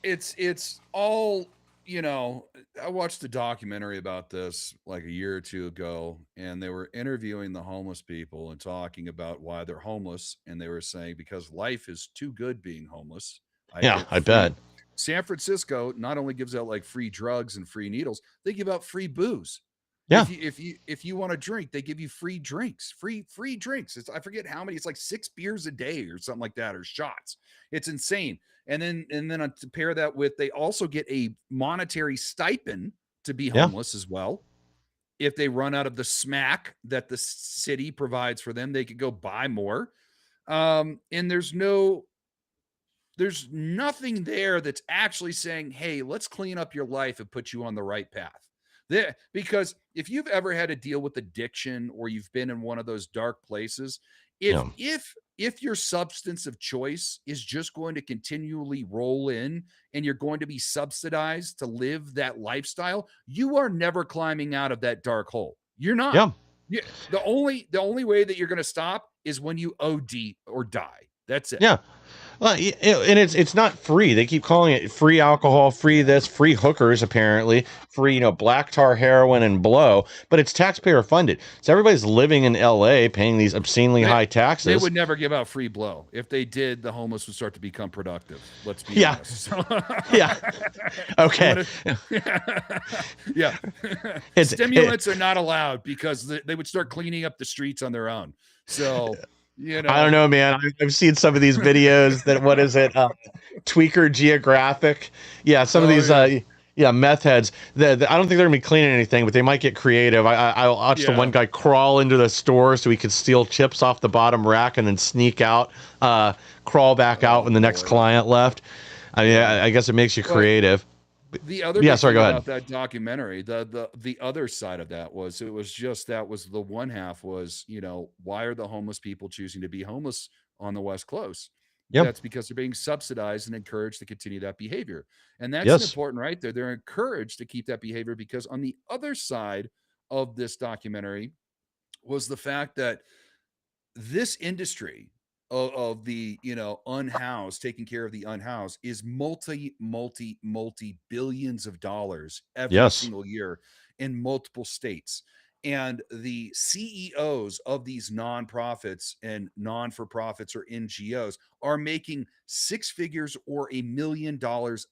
it's all, I watched a documentary about this like a year or two ago, and they were interviewing the homeless people and talking about why they're homeless. And they were saying, because life is too good being homeless. I bet. San Francisco not only gives out like free drugs and free needles, they give out free booze. Yeah. If you want to drink, they give you free drinks, free drinks. I forget how many. It's like 6 beers a day or something like that, or shots. It's insane. And then to pair that with, they also get a monetary stipend to be homeless as well. If they run out of the smack that the city provides for them, they could go buy more. And there's nothing there that's actually saying, hey, let's clean up your life and put you on the right path. Because if you've ever had to deal with addiction, or you've been in one of those dark places, if your substance of choice is just going to continually roll in, and you're going to be subsidized to live that lifestyle, you are never climbing out of that dark hole. You're not. Yeah. The only way that you're going to stop is when you OD or die. That's it. Yeah. Well, and it's not free. They keep calling it free alcohol, free this, free hookers, apparently, free, black tar heroin and blow, but it's taxpayer funded. So everybody's living in LA paying these obscenely high taxes. They would never give out free blow. If they did, the homeless would start to become productive. Let's be honest. Yeah. Okay. Yeah. Stimulants are not allowed, because they would start cleaning up the streets on their own. So, I don't know, man. I've seen some of these videos that, what is it? Tweaker Geographic. Yeah. Some of these, meth heads. I don't think they're gonna be cleaning anything, but they might get creative. I watched the one guy crawl into the store so he could steal chips off the bottom rack and then sneak out, crawl back out when the next client left. I mean, I guess it makes you creative. The other go ahead. about that documentary, the other side of that was, the one half was, why are the homeless people choosing to be homeless on the West Coast? Yep. That's because they're being subsidized and encouraged to continue that behavior. And that's important right there. They're encouraged to keep that behavior, because on the other side of this documentary was the fact that this industry of the unhoused, taking care of the unhoused, is multi billions of dollars every single year in multiple states. And the CEOs of these nonprofits and non-for-profits or NGOs are making 6 figures or $1 million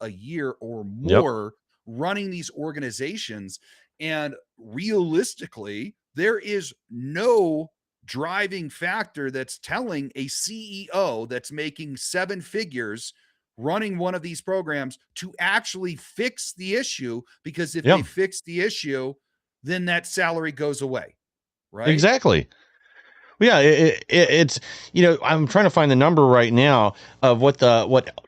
a year or more running these organizations. And realistically, there is no driving factor that's telling a CEO that's making 7 figures running one of these programs to actually fix the issue, because if they fix the issue, then that salary goes away. Right? Exactly. Yeah, it's I'm trying to find the number right now of what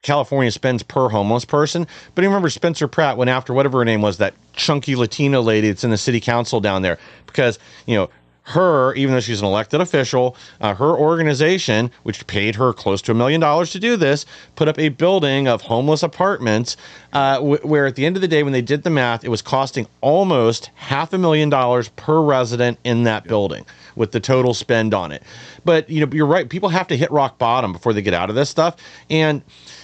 California spends per homeless person. But I remember Spencer Pratt went after whatever her name was, that chunky Latina lady that's in the city council down there, because her, even though she's an elected official, her organization, which paid her close to $1 million to do this, put up a building of homeless apartments, where at the end of the day, when they did the math, it was costing almost $500,000 per resident in that building, with the total spend on it. But you're right. People have to hit rock bottom before they get out of this stuff. And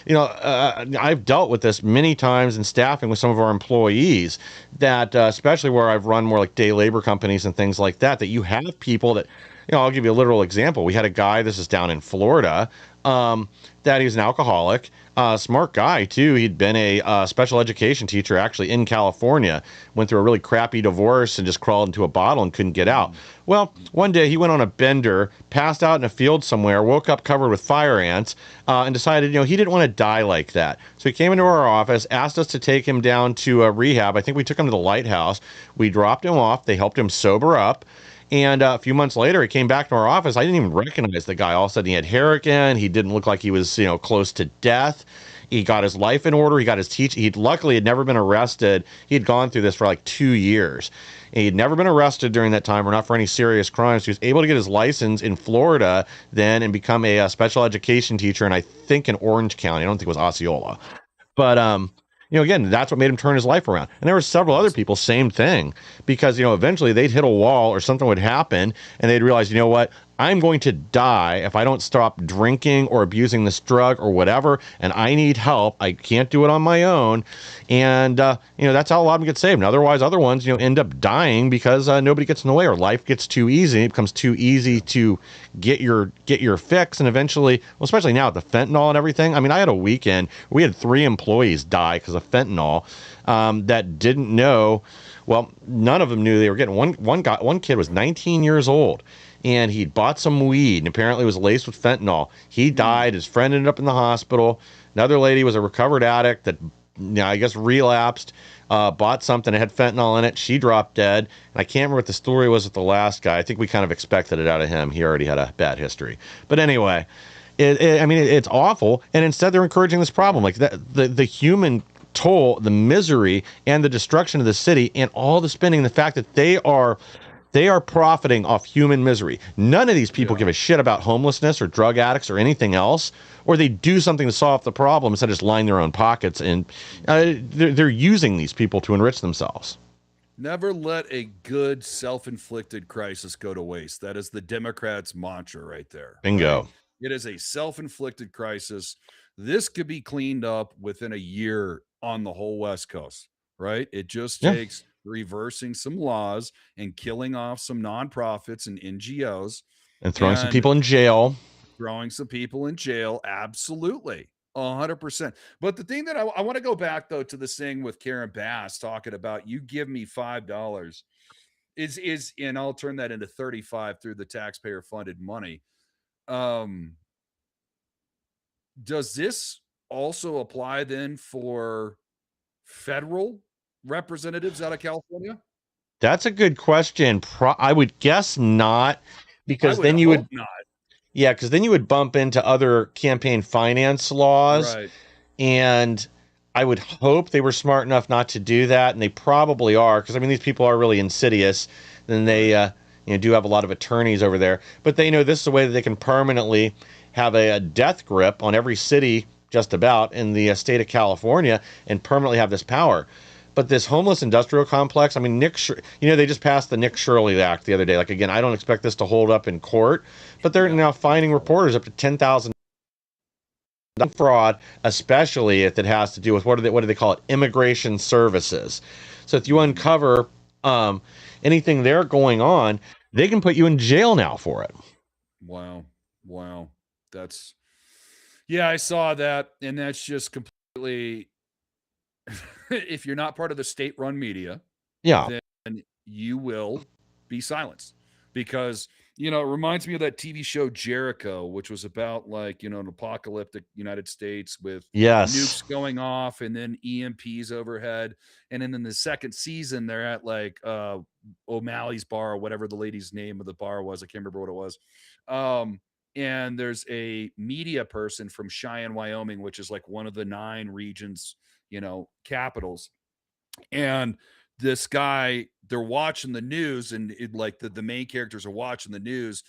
I've dealt with this many times in staffing with some of our employees, that especially where I've run more like day labor companies and things like that, that you have people that I'll give you a literal example. We had a guy, this is down in Florida, that he was an alcoholic, smart guy too. He'd been a special education teacher actually in California, went through a really crappy divorce and just crawled into a bottle and couldn't get out. Well, one day he went on a bender, passed out in a field somewhere, woke up covered with fire ants, and decided, he didn't want to die like that. So he came into our office, asked us to take him down to a rehab. I think we took him to the Lighthouse. We dropped him off. They helped him sober up. And a few months later, he came back to our office. I didn't even recognize the guy. All of a sudden, he had hair again. He didn't look like he was, close to death. He got his life in order. He got his teaching. He luckily had never been arrested. He had gone through this for like 2 years. And he'd never been arrested during that time, or not for any serious crimes. He was able to get his license in Florida then and become a special education teacher. And I think in Orange County. I don't think it was Osceola. But again, that's what made him turn his life around. And there were several other people, same thing, because eventually they'd hit a wall or something would happen, and they'd realize, what, I'm going to die if I don't stop drinking or abusing this drug or whatever, and I need help. I can't do it on my own. And that's how a lot of them get saved. And otherwise, other ones end up dying because nobody gets in the way, or life gets too easy. It becomes too easy to get your fix, and eventually, well, especially now with the fentanyl and everything. I mean, I had a weekend we had 3 employees die because of fentanyl that didn't know. Well, none of them knew they were getting. One kid was 19 years old, and he'd bought some weed, and apparently it was laced with fentanyl. He died. His friend ended up in the hospital. Another lady was a recovered addict that, I guess, relapsed, bought something that had fentanyl in it. She dropped dead. And I can't remember what the story was with the last guy. I think we kind of expected it out of him. He already had a bad history. But anyway, it's awful. And instead, they're encouraging this problem. Like the human toll, the misery, and the destruction of the city, and all the spending, the fact that they are profiting off human misery. None of these people give a shit about homelessness or drug addicts or anything else, or they do something to solve the problem instead of just line their own pockets. And they're using these people to enrich themselves. Never let a good self-inflicted crisis go to waste. That is the Democrats' mantra right there. Bingo. Right? It is a self-inflicted crisis. This could be cleaned up within a year on the whole West Coast, right? It just takes reversing some laws and killing off some nonprofits and NGOs. And throwing some people in jail. Absolutely. 100%. But the thing that I want to go back, though, to this thing with Karen Bass talking about, you give me $5 is, and I'll turn that into 35 through the taxpayer funded money. Does this also apply then for federal representatives out of California? That's a good question. I would guess not, because then you would not. Yeah, because then you would bump into other campaign finance laws, right? And I would hope they were smart enough not to do that, and they probably are, because these people are really insidious. Then they do have a lot of attorneys over there, but they know this is a way that they can permanently have a death grip on every city just about in the state of California and permanently have this power. But this homeless industrial complex, they just passed the Nick Shirley Act the other day. Like, again, I don't expect this to hold up in court, but they're now fining reporters up to $10,000 fraud, especially if it has to do with what do they call it? Immigration services. So if you uncover anything there going on, they can put you in jail now for it. Wow. I saw that, and that's just completely. If you're not part of the state-run media, then you will be silenced, because it reminds me of that TV show Jericho, which was about an apocalyptic United States with nukes going off and then EMPs overhead, and then in the second season they're at O'Malley's bar, or whatever the lady's name of the bar was. I can't remember what it was. And there's a media person from Cheyenne, Wyoming, which is one of the 9 regions, capitals. And this guy, they're watching the news, and the main characters are watching the news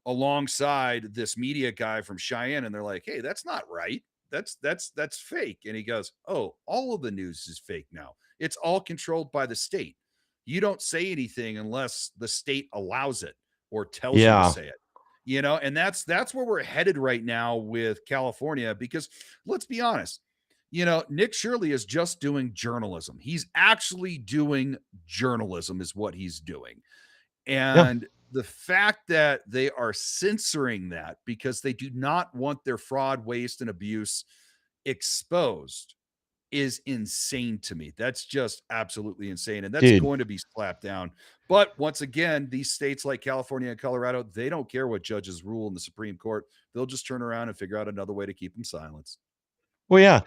alongside this media guy from Cheyenne, and they're like, "Hey, that's not right. That's fake." And he goes, "Oh, all of the news is fake now. It's all controlled by the state. You don't say anything unless the state allows it or tells you to say it." And that's where we're headed right now with California, because let's be honest, Nick Shirley is just doing journalism. He's actually doing journalism is what he's doing. And the fact that they are censoring that because they do not want their fraud, waste, and abuse exposed is insane to me. That's just absolutely insane. And that's Dude. going to be slapped down. But once again, these states like California and Colorado, they don't care what judges rule in the Supreme Court. They'll just turn around and figure out another way to keep them silenced. Well, yeah.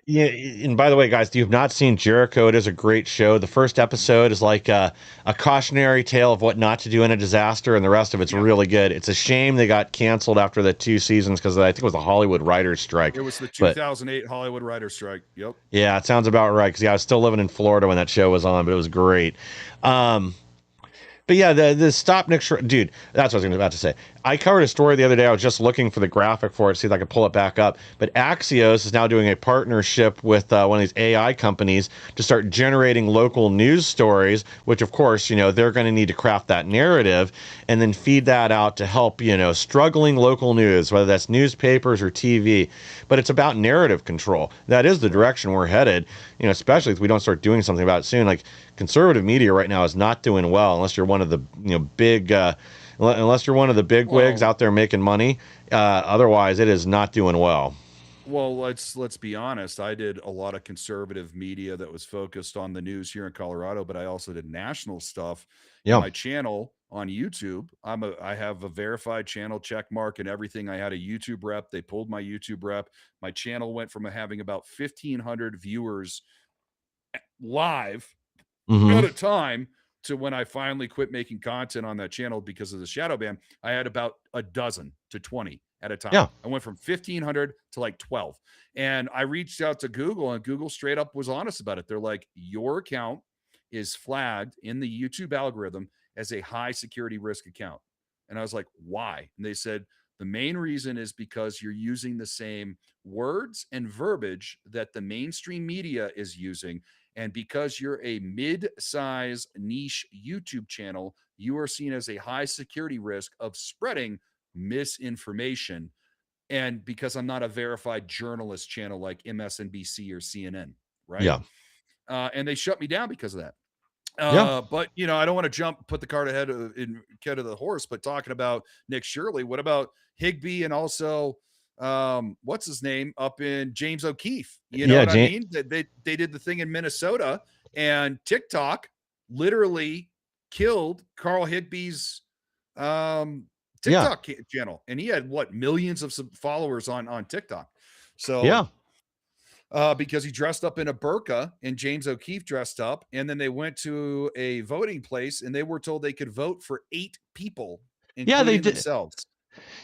Yeah, and by the way, guys, if you've not seen Jericho, it is a great show. The first episode is like a cautionary tale of what not to do in a disaster, and the rest of it's really good. It's a shame they got canceled after the 2 seasons because I think it was the Hollywood writers' strike. It was the 2008 Hollywood writers' strike. Yep. Yeah, it sounds about right because I was still living in Florida when that show was on, but it was great. But yeah, the Stop Nick dude, that's what I was about to say. I covered a story the other day. I was just looking for the graphic for it, see if I could pull it back up. But Axios is now doing a partnership with one of these AI companies to start generating local news stories, which of course, they're going to need to craft that narrative and then feed that out to help, struggling local news, whether that's newspapers or TV. But it's about narrative control. That is the direction we're headed, especially if we don't start doing something about it soon. Like conservative media right now is not doing well unless you're one of the big unless you're one of the big wigs out there making money. Otherwise, it is not doing well. Well, let's be honest. I did a lot of conservative media that was focused on the news here in Colorado, but I also did national stuff. Yeah. My channel on YouTube, I have a verified channel check mark and everything. I had a YouTube rep. They pulled my YouTube rep. My channel went from having about 1,500 viewers live at a time to when I finally quit making content on that channel because of the shadow ban, I had about a dozen to 20 at a time. Yeah. I went from 1,500 to like 12. And I reached out to Google, and Google straight up was honest about it. They're like, your account is flagged in the YouTube algorithm as a high security risk account. And I was like, why? And they said, the main reason is because you're using the same words and verbiage that the mainstream media is using. And because you're a mid-size niche YouTube channel, you are seen as a high security risk of spreading misinformation. And because I'm not a verified journalist channel like MSNBC or CNN, right? Yeah. And they shut me down because of that. Yeah. But I don't want to put the cart ahead of the horse, but talking about Nick Shirley, what about Higbee and also what's his name up in James O'Keefe? You know what I mean? They did the thing in Minnesota, and TikTok literally killed Carl Higbee's TikTok channel, and he had millions of followers on TikTok. So yeah. Because he dressed up in a burqa and James O'Keefe dressed up. And then they went to a voting place and they were told they could vote for 8 people, including themselves.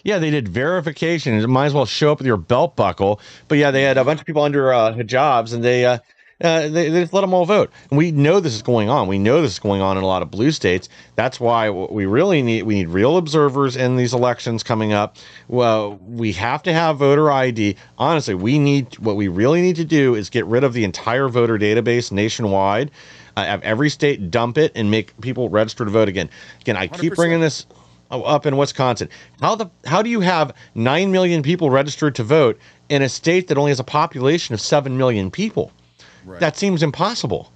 Yeah, they did verification. It might as well show up with your belt buckle. But yeah, they had a bunch of people under hijabs, and they just let them all vote. And we know this is going on. We know this is going on in a lot of blue states. That's why we need real observers in these elections coming up. Well, we have to have voter ID. Honestly, what we really need to do is get rid of the entire voter database nationwide. Have every state dump it and make people register to vote again. Again, I 100%. Keep bringing this up in Wisconsin. How do you have 9 million people registered to vote in a state that only has a population of 7 million people? Right. That seems impossible.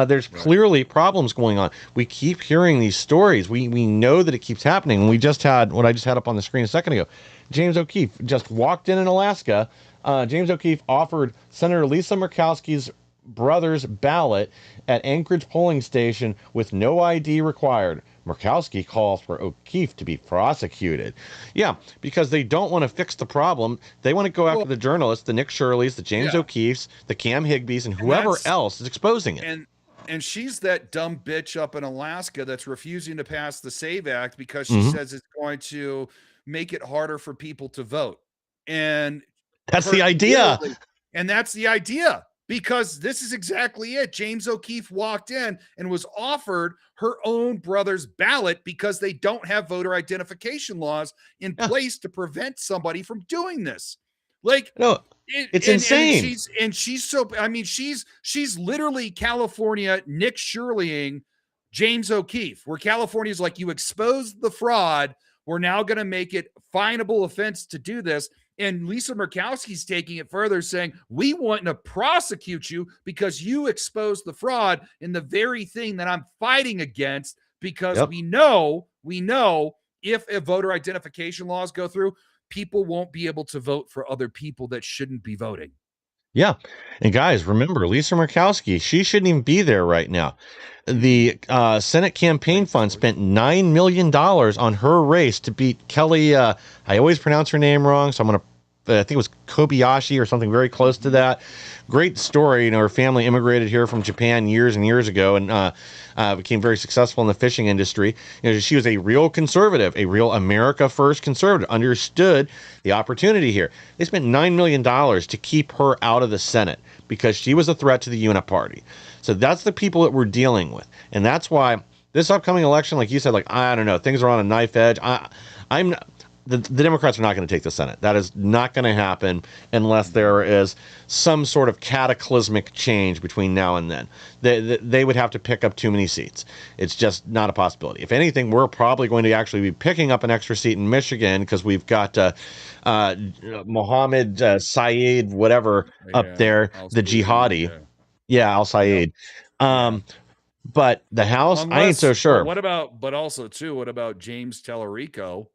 There's clearly problems going on. We keep hearing these stories. We know that it keeps happening. We just had what I just had up on the screen a second ago. James O'Keefe just walked in Alaska. James O'Keefe offered Senator Lisa Murkowski's brother's ballot at Anchorage polling station with no ID required. Murkowski calls for O'Keefe to be prosecuted. Yeah, because they don't want to fix the problem. They want to go after the journalists, the Nick Shirleys, the James O'Keefes, the Cam Higbees, and whoever else is exposing it. And she's that dumb bitch up in Alaska that's refusing to pass the SAVE Act because she says it's going to make it harder for people to vote. And that's the idea. And that's the idea. Because this is exactly it. James O'Keefe walked in and was offered her own brother's ballot because they don't have voter identification laws in place to prevent somebody from doing this. Like, no, it's insane. And she's literally California Nick Shirleying James O'Keefe, where California's like, you exposed the fraud. We're now going to make it finable offense to do this. And Lisa Murkowski's taking it further, saying, we want to prosecute you because you exposed the fraud in the very thing that I'm fighting against because Yep. we know if voter identification laws go through, people won't be able to vote for other people that shouldn't be voting. Yeah. And guys, remember Lisa Murkowski, she shouldn't even be there right now. The Senate campaign fund spent $9 million on her race to beat Kelly. I always pronounce her name wrong, so I'm going to, I think it was Kobayashi or something very close to that. Great story. You know, her family immigrated here from Japan years and years ago and became very successful in the fishing industry. You know, she was a real conservative, a real America First conservative, understood the opportunity here. They spent $9 million to keep her out of the Senate because she was a threat to the Uniparty. So that's the people that we're dealing with. And that's why this upcoming election, like you said, like, I don't know, things are on a knife edge. I'm the Democrats are not going to take the Senate. That is not going to happen unless there is some sort of cataclysmic change between now and then. They would have to pick up too many seats. It's just not a possibility. If anything, we're probably going to actually be picking up an extra seat in Michigan because we've got Mohammed Syed, whatever, up there, the jihadi. Yeah, Al Sayed. But the House, I ain't so sure. But also too, what about James Tellerico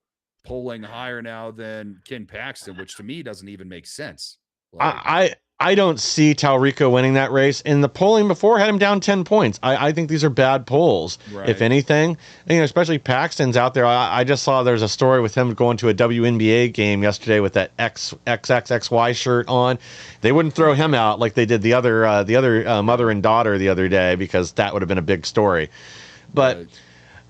polling higher now than Ken Paxton, which to me doesn't even make sense. I don't see Talrico winning that race. And the polling before had him down 10 points. I think these are bad polls, if anything. You know, especially Paxton's out there. I just saw there's a story with him going to a WNBA game yesterday with that XXXY shirt on. They wouldn't throw him out like they did the other mother and daughter the other day because that would have been a big story. But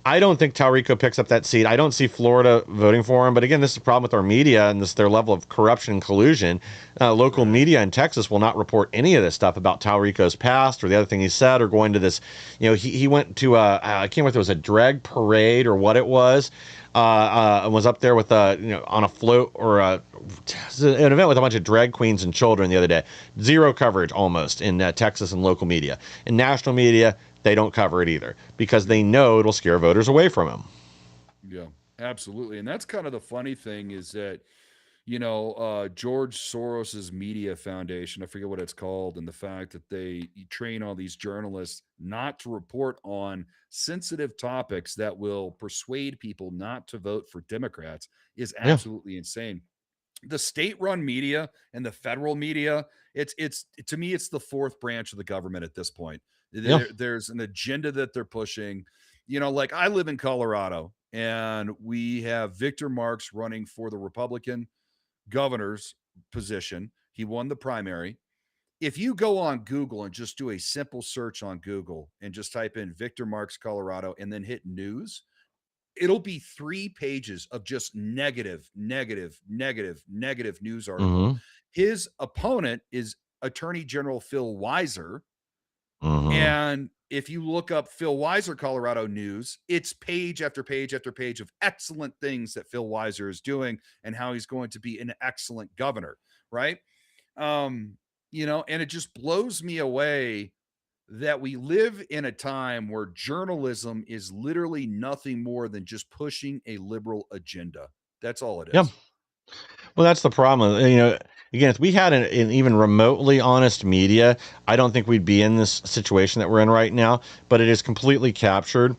I don't think Talrico picks up that seat. I don't see Florida voting for him. But again, this is a problem with our media and their level of corruption and collusion. Local media in Texas will not report any of this stuff about Talrico's past or the other thing he said or going to this. You know, he went to I can't remember if it was a drag parade or what it was. And was up there with on a float or an event with a bunch of drag queens and children the other day. Zero coverage almost in Texas and local media. In national media, they don't cover it either because they know it'll scare voters away from him. Yeah, absolutely. And that's kind of the funny thing is that, George Soros's media foundation, I forget what it's called, and the fact that they train all these journalists not to report on sensitive topics that will persuade people not to vote for Democrats is absolutely insane. The state-run media and the federal media, it's to me, it's the fourth branch of the government at this point. There's an agenda that they're pushing. Like I live in Colorado and we have Victor Marks running for the Republican governor's position. He won the primary. If you go on Google and just do a simple search on Google and just type in Victor Marks, Colorado, and then hit news, it'll be 3 pages of just negative news article. His opponent is Attorney General Phil Weiser. And if you look up Phil Weiser Colorado news, it's page after page after page of excellent things that Phil Weiser is doing and how he's going to be an excellent governor, right? And it just blows me away that we live in a time where journalism is literally nothing more than just pushing a liberal agenda. That's all it is. Yeah. Well, that's the problem. Again, if we had an even remotely honest media, I don't think we'd be in this situation that we're in right now. But it is completely captured.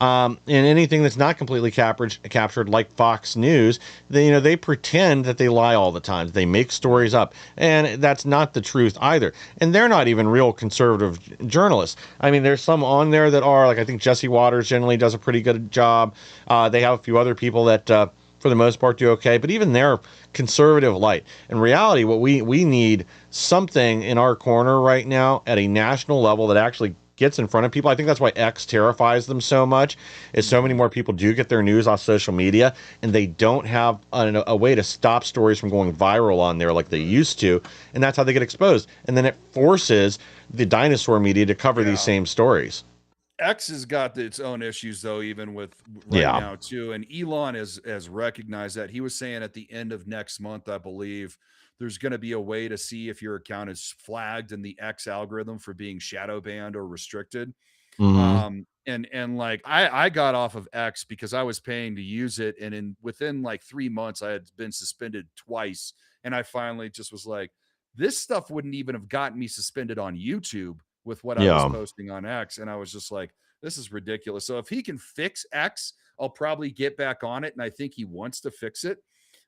And anything that's not completely captured, like Fox News, they pretend that they lie all the time. They make stories up, and that's not the truth either. And they're not even real conservative journalists. I mean, there's some on there that are, like I think Jesse Waters generally does a pretty good job. They have a few other people that, for the most part, do okay. But even they're conservative light. In reality, what we need something in our corner right now at a national level that actually gets in front of people. I think that's why X terrifies them so much, is so many more people do get their news off social media, and they don't have a way to stop stories from going viral on there like they used to, and that's how they get exposed. And then it forces the dinosaur media to cover these same stories. X has got its own issues, though, even with now, too. And Elon has recognized that. He was saying at the end of next month, I believe, there's going to be a way to see if your account is flagged in the X algorithm for being shadow banned or restricted. And like I got off of X because I was paying to use it. And within like 3 months, I had been suspended twice. And I finally just was like, this stuff wouldn't even have gotten me suspended on YouTube, with what I was Yeah. posting on X. And I was just like, this is ridiculous. So if he can fix X, I'll probably get back on it. And I think he wants to fix it.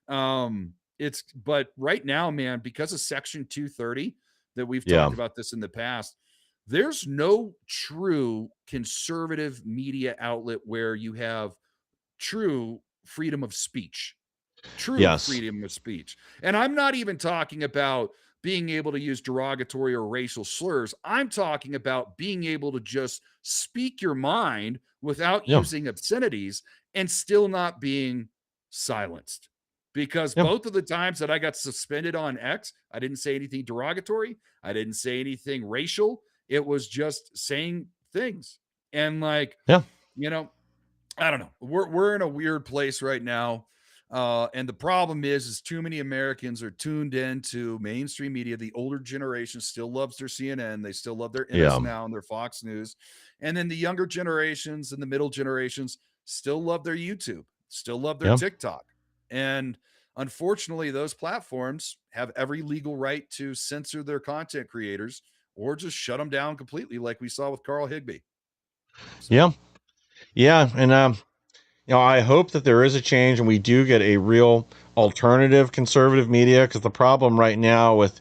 But right now, man, because of Section 230 that we've Yeah. talked about this in the past, there's no true conservative media outlet where you have true freedom of speech. True Yes. freedom of speech. And I'm not even talking about being able to use derogatory or racial slurs. I'm talking about being able to just speak your mind without Yeah. using obscenities and still not being silenced. Because Yeah. both of the times that I got suspended on X, I didn't say anything derogatory. I didn't say anything racial. It was just saying things. And like, Yeah. you know, I don't know. We're in a weird place right now. And the problem is too many Americans are tuned into mainstream media. The older generation still loves their CNN. They still love their Yeah. NS Now and their Fox News. And then the younger generations and the middle generations still love their YouTube, still love their Yeah. TikTok. And unfortunately, those platforms have every legal right to censor their content creators or just shut them down completely, like we saw with Carl Higbie. So. Yeah. Yeah. And, I hope that there is a change and we do get a real alternative conservative media, because the problem right now with,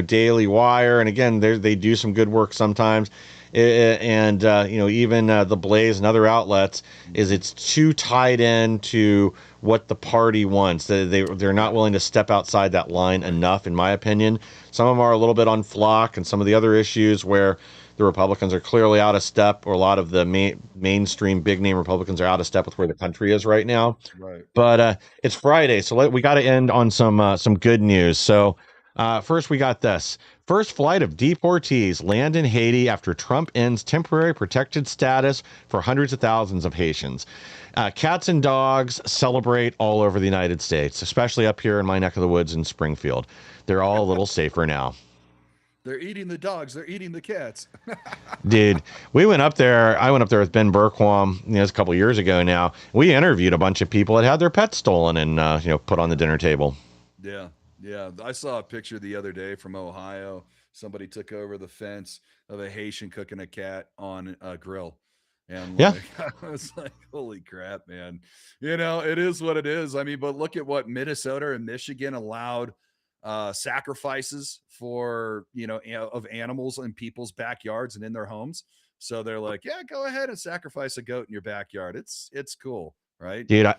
Daily Wire, and again, they do some good work sometimes, and even the Blaze and other outlets, is it's too tied into what the party wants. They're not willing to step outside that line enough, in my opinion. Some of them are a little bit on flock, and some of the other issues where the Republicans are clearly out of step, or a lot of the mainstream big name Republicans are out of step with where the country is right now. Right. But it's Friday, so we got to end on some good news. So first, we got this. First flight of deportees land in Haiti after Trump ends temporary protected status for hundreds of thousands of Haitians. Cats and dogs celebrate all over the United States, especially up here in my neck of the woods in Springfield. They're all a little safer now. They're eating the dogs. They're eating the cats. Dude, I went up there with Ben Berquam, it's a couple years ago now. We interviewed a bunch of people that had their pets stolen and, put on the dinner table. Yeah. Yeah. I saw a picture the other day from Ohio. Somebody took over the fence of a Haitian cooking a cat on a grill. And Yeah. I was like, holy crap, man. It is what it is. I mean, but look at what Minnesota and Michigan allowed sacrifices for, of animals in people's backyards and in their homes. So they're like, yeah, go ahead and sacrifice a goat in your backyard. It's cool. Right. Dude,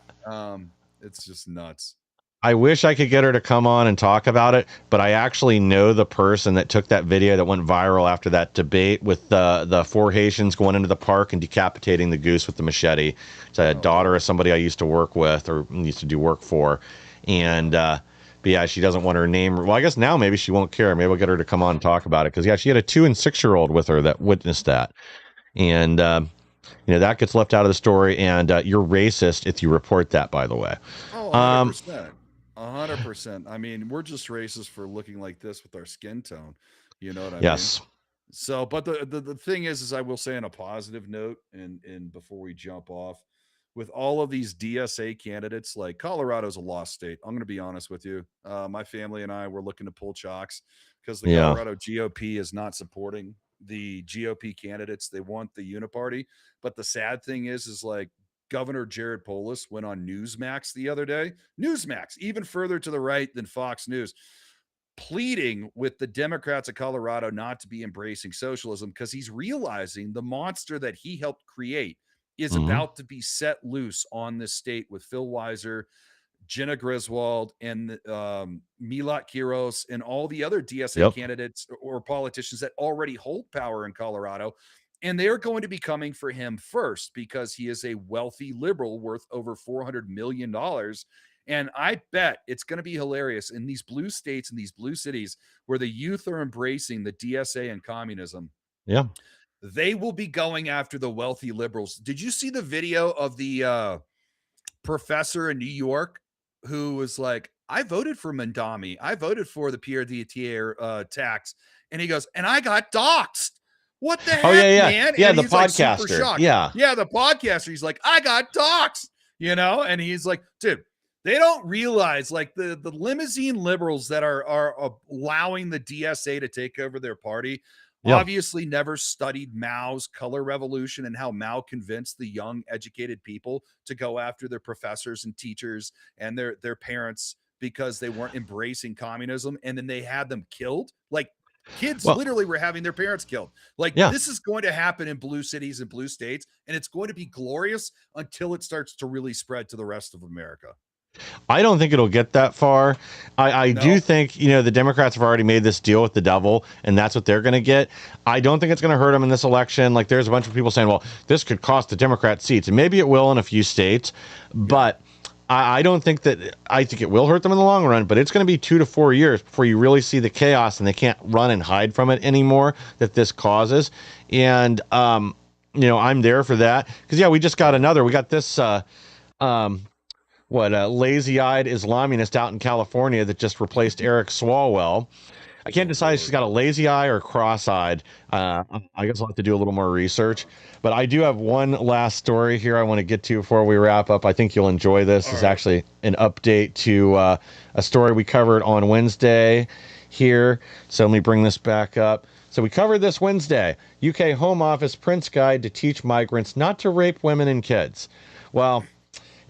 It's just nuts. I wish I could get her to come on and talk about it, but I actually know the person that took that video that went viral after that debate with the four Haitians going into the park and decapitating the goose with the machete. It's a daughter of somebody I used to work with or used to do work for. And, but yeah, she doesn't want her name. Well, I guess now maybe she won't care. Maybe we'll get her to come on and talk about it. Because, yeah, she had a 2- and 6-year-old with her that witnessed that. And, that gets left out of the story. And you're racist if you report that, by the way. Oh, 100%. 100%. I mean, we're just racist for looking like this with our skin tone. You know what I mean? Yes. So, but the thing is I will say on a positive note, and before we jump off, with all of these DSA candidates, like Colorado's a lost state. I'm going to be honest with you. My family and I were looking to pull chocks because the Colorado GOP is not supporting the GOP candidates. They want the uniparty. But the sad thing is like Governor Jared Polis went on Newsmax the other day. Newsmax, even further to the right than Fox News, pleading with the Democrats of Colorado not to be embracing socialism because he's realizing the monster that he helped create is about to be set loose on this state with Phil Weiser, Jenna Griswold, and Milat Kiros, and all the other DSA candidates or politicians that already hold power in Colorado. And they're going to be coming for him first because he is a wealthy liberal worth over $400 million. And I bet it's going to be hilarious in these blue states and these blue cities where the youth are embracing the DSA and communism. Yeah. They will be going after the wealthy liberals. Did you see the video of the professor in New York who was like, I voted for Mandami. I voted for the PRDTA tax. And he goes, and I got doxxed. What the heck, man? Yeah, and the he's like podcaster. super shocked. Yeah, the podcaster. He's like, I got doxxed, and he's like, dude, they don't realize like the limousine liberals that are allowing the DSA to take over their party Yeah. Obviously never studied Mao's color revolution and how Mao convinced the young educated people to go after their professors and teachers and their parents because they weren't embracing communism, and then they had them killed. Like, kids Well, literally were having their parents killed. Like, yeah. this is going to happen in blue cities and blue states, and it's going to be glorious until it starts to really spread to the rest of America. I don't think it'll get that far. I No? do think, the Democrats have already made this deal with the devil, and that's what they're going to get. I don't think it's going to hurt them in this election. Like, there's a bunch of people saying, well, this could cost the Democrat seats, and maybe it will in a few states, but I don't think that. I think it will hurt them in the long run, but it's going to be 2 to 4 years before you really see the chaos, and they can't run and hide from it anymore that this causes. And, I'm there for that. Because, we just got we got this, lazy-eyed Islamist out in California that just replaced Eric Swalwell. I can't decide if she's got a lazy eye or cross-eyed. I guess I'll have to do a little more research. But I do have one last story here I want to get to before we wrap up. I think you'll enjoy this. It's actually an update to a story we covered on Wednesday here. So let me bring this back up. So we covered this Wednesday. UK Home Office prints guide to teach migrants not to rape women and kids. Well,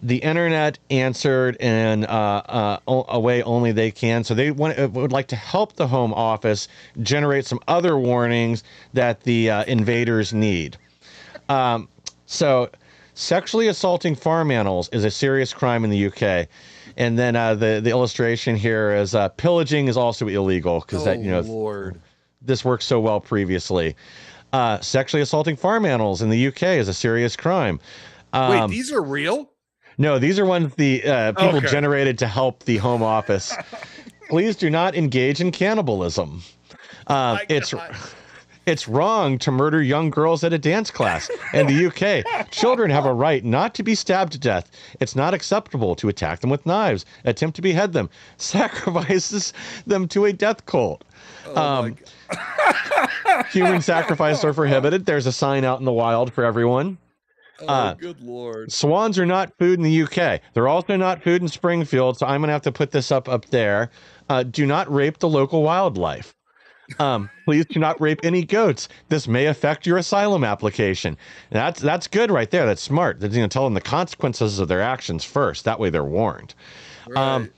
the internet answered in a way only they can. So they would like to help the Home Office generate some other warnings that the invaders need. So sexually assaulting farm animals is a serious crime in the UK. And then the illustration here is pillaging is also illegal because Lord. this worked so well previously. Sexually assaulting farm animals in the UK is a serious crime. Wait, these are real? No, these are ones the people generated to help the Home Office. Please do not engage in cannibalism. It's wrong to murder young girls at a dance class. In the UK, children have a right not to be stabbed to death. It's not acceptable to attack them with knives, attempt to behead them, sacrifices them to a death cult. Human sacrifices are prohibited. There's a sign out in the wild for everyone. Good Lord. Swans are not food in the UK. They're also not food in Springfield, so I'm going to have to put this up there. Do not rape the local wildlife. Please do not rape any goats. This may affect your asylum application. That's good right there. That's smart. They're going to tell them the consequences of their actions first. That way they're warned. Right.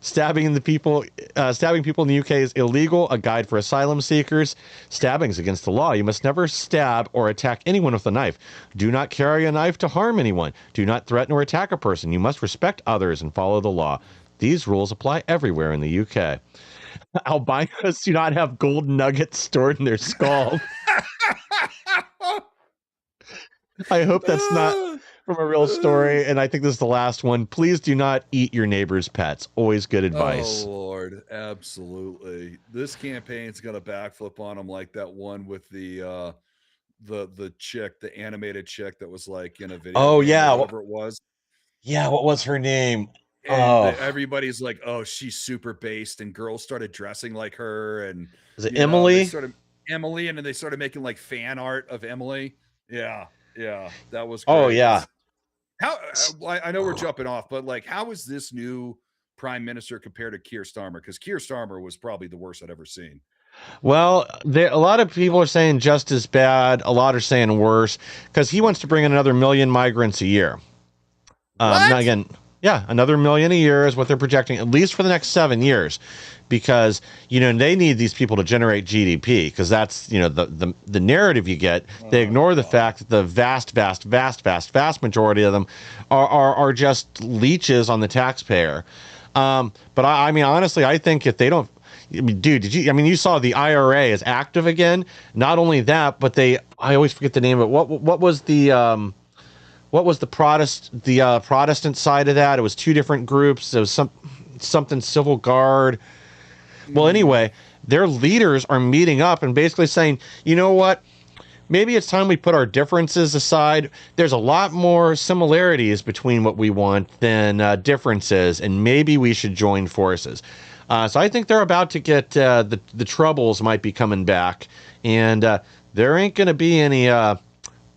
Stabbing people in the UK is illegal. A guide for asylum seekers. Stabbing is against the law. You must never stab or attack anyone with a knife. Do not carry a knife to harm anyone. Do not threaten or attack a person. You must respect others and follow the law. These rules apply everywhere in the UK. Albinos do not have gold nuggets stored in their skull. I hope that's not from a real story, and I think this is the last one. Please do not eat your neighbor's pets. Always good advice. Oh, Lord. Absolutely. This campaign's going to backflip on them like that one with the chick, the animated chick that was like in a video. Oh, yeah. Whatever it was. Yeah, what was her name? And everybody's like, oh, she's super based, and girls started dressing like her. And is it Emily? Emily, and then they started making like fan art of Emily. Yeah, that was great. Oh, yeah. I know we're jumping off, but like, how is this new prime minister compared to Keir Starmer? Because Keir Starmer was probably the worst I'd ever seen. Well, a lot of people are saying just as bad. A lot are saying worse because he wants to bring in another 1 million migrants a year. Now again, another 1 million a year is what they're projecting, at least for the next 7 years, because they need these people to generate GDP, because that's the narrative you get. They ignore the fact that the vast majority of them are just leeches on the taxpayer. But I mean, honestly, I think if they don't, dude, you saw the IRA is active again. Not only that, but I always forget the name of it. What was the Protestant side of that? It was 2 different groups. There was something Civil Guard. Well, anyway, their leaders are meeting up and basically saying, you know what? Maybe it's time we put our differences aside. There's a lot more similarities between what we want than differences, and maybe we should join forces. So I think they're about to get the Troubles might be coming back, and there ain't going to be any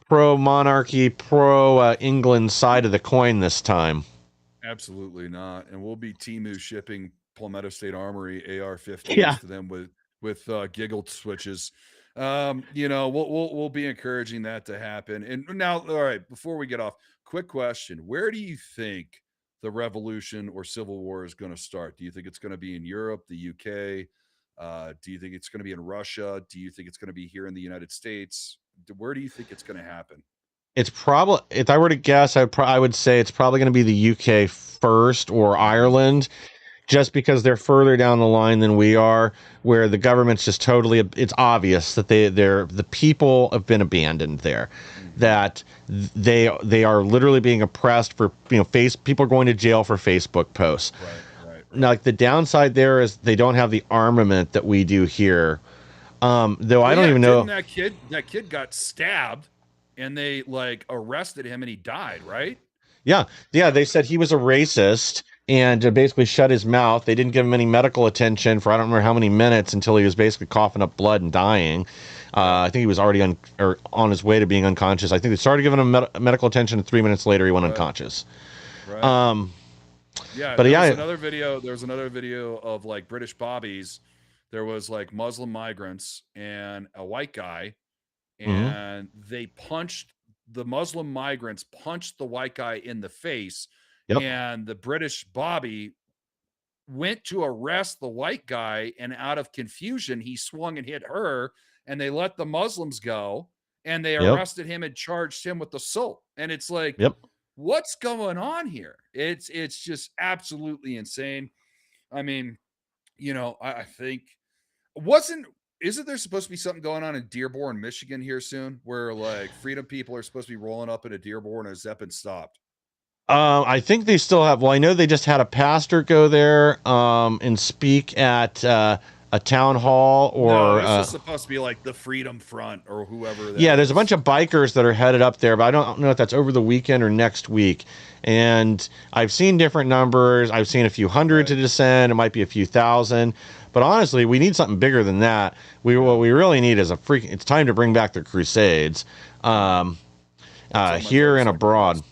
pro-monarchy, pro-England side of the coin this time. Absolutely not. And we'll be Temu shipping Palmetto State Armory AR-15s to them with giggle switches. We'll be encouraging that to happen. And now, all right, before we get off, quick question: where do you think the revolution or civil war is going to start? Do you think it's going to be in Europe, the UK? Do you think it's going to be in Russia? Do you think it's going to be here in the United States? Where do you think it's going to happen? It's probably, if I were to guess, I would say it's probably going to be the UK first or Ireland, just because they're further down the line than we are, where the government's just totally, it's obvious that the people have been abandoned there, that they are literally being oppressed for, people are going to jail for Facebook posts. Right. Now, like, the downside there is they don't have the armament that we do here. Though I don't even know. That kid got stabbed and they like arrested him and he died, right? Yeah. They said he was a racist and basically shut his mouth. They didn't give him any medical attention for I don't remember how many minutes until he was basically coughing up blood and dying. I think he was already on his way to being unconscious. I think they started giving him medical attention, and 3 minutes later he went unconscious. Right. But there yeah, was another video. There was another video of like British bobbies. There was like Muslim migrants and a white guy, and the Muslim migrants punched the white guy in the face. Yep. And the British bobby went to arrest the white guy, and out of confusion, he swung and hit her, and they let the Muslims go, and they arrested him and charged him with assault. And it's like, what's going on here? It's just absolutely insane. I mean, I think isn't there supposed to be something going on in Dearborn, Michigan here soon, where like freedom people are supposed to be rolling up into Dearborn, or has that been stopped? I think they still have. Well, I know they just had a pastor go there and speak at a town hall. Or this is supposed to be like the Freedom Front or whoever. There's a bunch of bikers that are headed up there, but I don't know if that's over the weekend or next week. And I've seen different numbers. I've seen a few hundred to descend. It might be a few thousand. But honestly, we need something bigger than that. What we really need is it's time to bring back the Crusades here and abroad.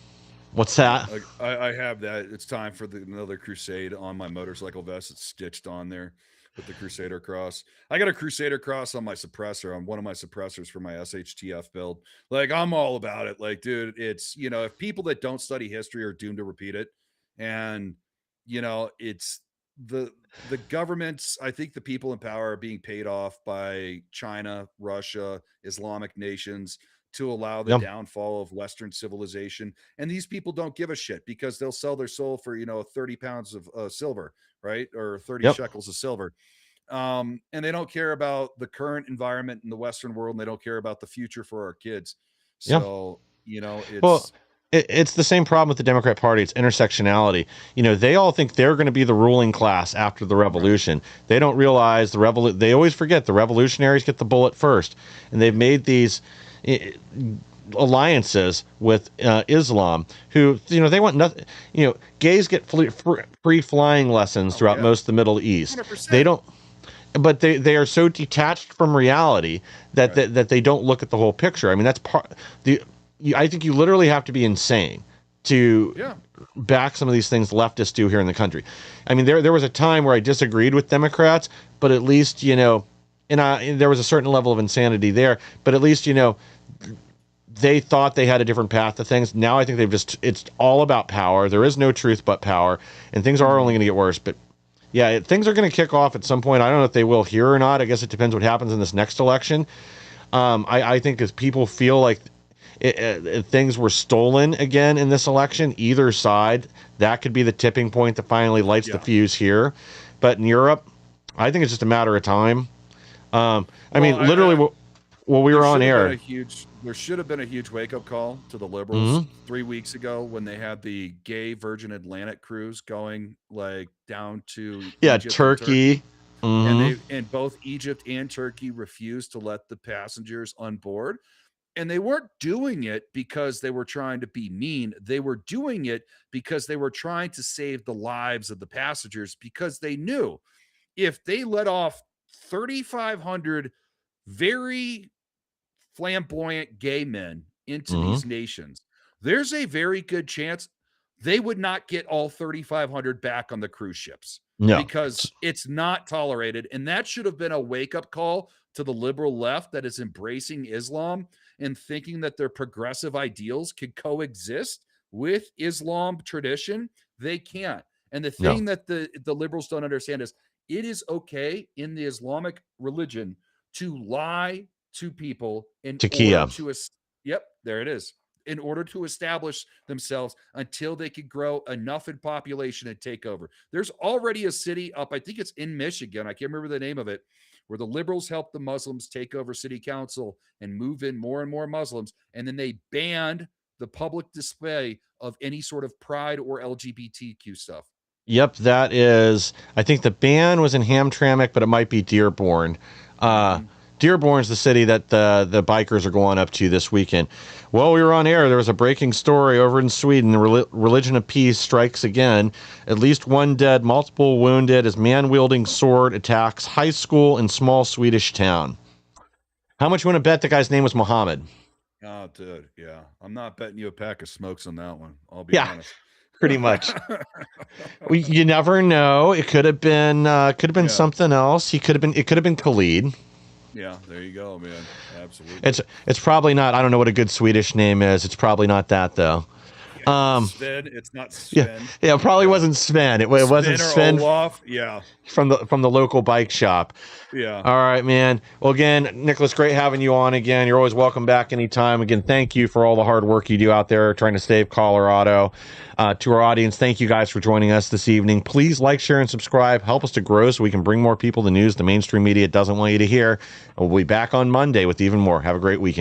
What's that? I have that. It's time for another crusade on my motorcycle vest. It's stitched on there with the Crusader cross. I got a Crusader cross on my suppressor, on one of my suppressors for my SHTF build. Like, I'm all about it. Like, dude, it's, if people that don't study history are doomed to repeat it. And, it's the governments, I think the people in power are being paid off by China, Russia, Islamic nations to allow the downfall of Western civilization. And these people don't give a shit because they'll sell their soul for, 30 pounds of silver, right? Or 30 shekels of silver. And they don't care about the current environment in the Western world, and they don't care about the future for our kids. So, it's the same problem with the Democrat Party. It's intersectionality. They all think they're going to be the ruling class after the revolution. They don't realize they always forget the revolutionaries get the bullet first. And they've made these alliances with Islam, who they want nothing. Gays get free flying lessons throughout most of the Middle East. 100%. They don't, but they are so detached from reality that that they don't look at the whole picture. I mean, that's I think you literally have to be insane to back some of these things leftists do here in the country. I mean, there was a time where I disagreed with Democrats, but at least and there was a certain level of insanity there, but at least, they thought they had a different path to things. Now I think it's all about power. There is no truth but power, and things are only going to get worse. But things are going to kick off at some point. I don't know if they will here or not. I guess it depends what happens in this next election. I think as people feel like things were stolen again in this election, either side, that could be the tipping point that finally lights the fuse here. But in Europe, I think it's just a matter of time. I mean, literally, while we were on air, there should have been a huge wake-up call to the liberals 3 weeks ago when they had the gay Virgin Atlantic cruise going like down to Egypt Turkey. And both Egypt and Turkey refused to let the passengers on board. And they weren't doing it because they were trying to be mean. They were doing it because they were trying to save the lives of the passengers, because they knew if they let off 3,500 very flamboyant gay men into these nations, there's a very good chance they would not get all 3,500 back on the cruise ships. No. Because it's not tolerated. And that should have been a wake-up call to the liberal left that is embracing Islam and thinking that their progressive ideals could coexist with Islam tradition. They can't. And the thing that the liberals don't understand is it is okay in the Islamic religion to lie to people in order to, yep, there it is, in order to establish themselves until they could grow enough in population and take over. There's already a city up, I think it's in Michigan, I can't remember the name of it, where the liberals helped the Muslims take over city council and move in more and more Muslims, and then they banned the public display of any sort of pride or LGBTQ stuff. Yep, that is, I think the ban was in Hamtramck, but it might be Dearborn. Dearborn's the city that the bikers are going up to this weekend. While we were on air, there was a breaking story over in Sweden. The religion of peace strikes again. At least one dead, multiple wounded as man-wielding sword attacks high school in small Swedish town. How much you want to bet the guy's name was Muhammad? Oh, dude, yeah. I'm not betting you a pack of smokes on that one. I'll be honest. Pretty much. You never know. It could have been something else. It could have been Khalid. Yeah, there you go, man. Absolutely. It's probably not. I don't know what a good Swedish name is. It's probably not that though. Sven, it's not Sven. Yeah, it probably wasn't Sven. It wasn't Sven. Olaf. Yeah. From the local bike shop. Yeah. All right, man. Well, again, Nicholas, great having you on again. You're always welcome back anytime. Again, thank you for all the hard work you do out there trying to save Colorado. To our audience, thank you guys for joining us this evening. Please like, share, and subscribe. Help us to grow so we can bring more people the news the mainstream media doesn't want you to hear. We'll be back on Monday with even more. Have a great weekend.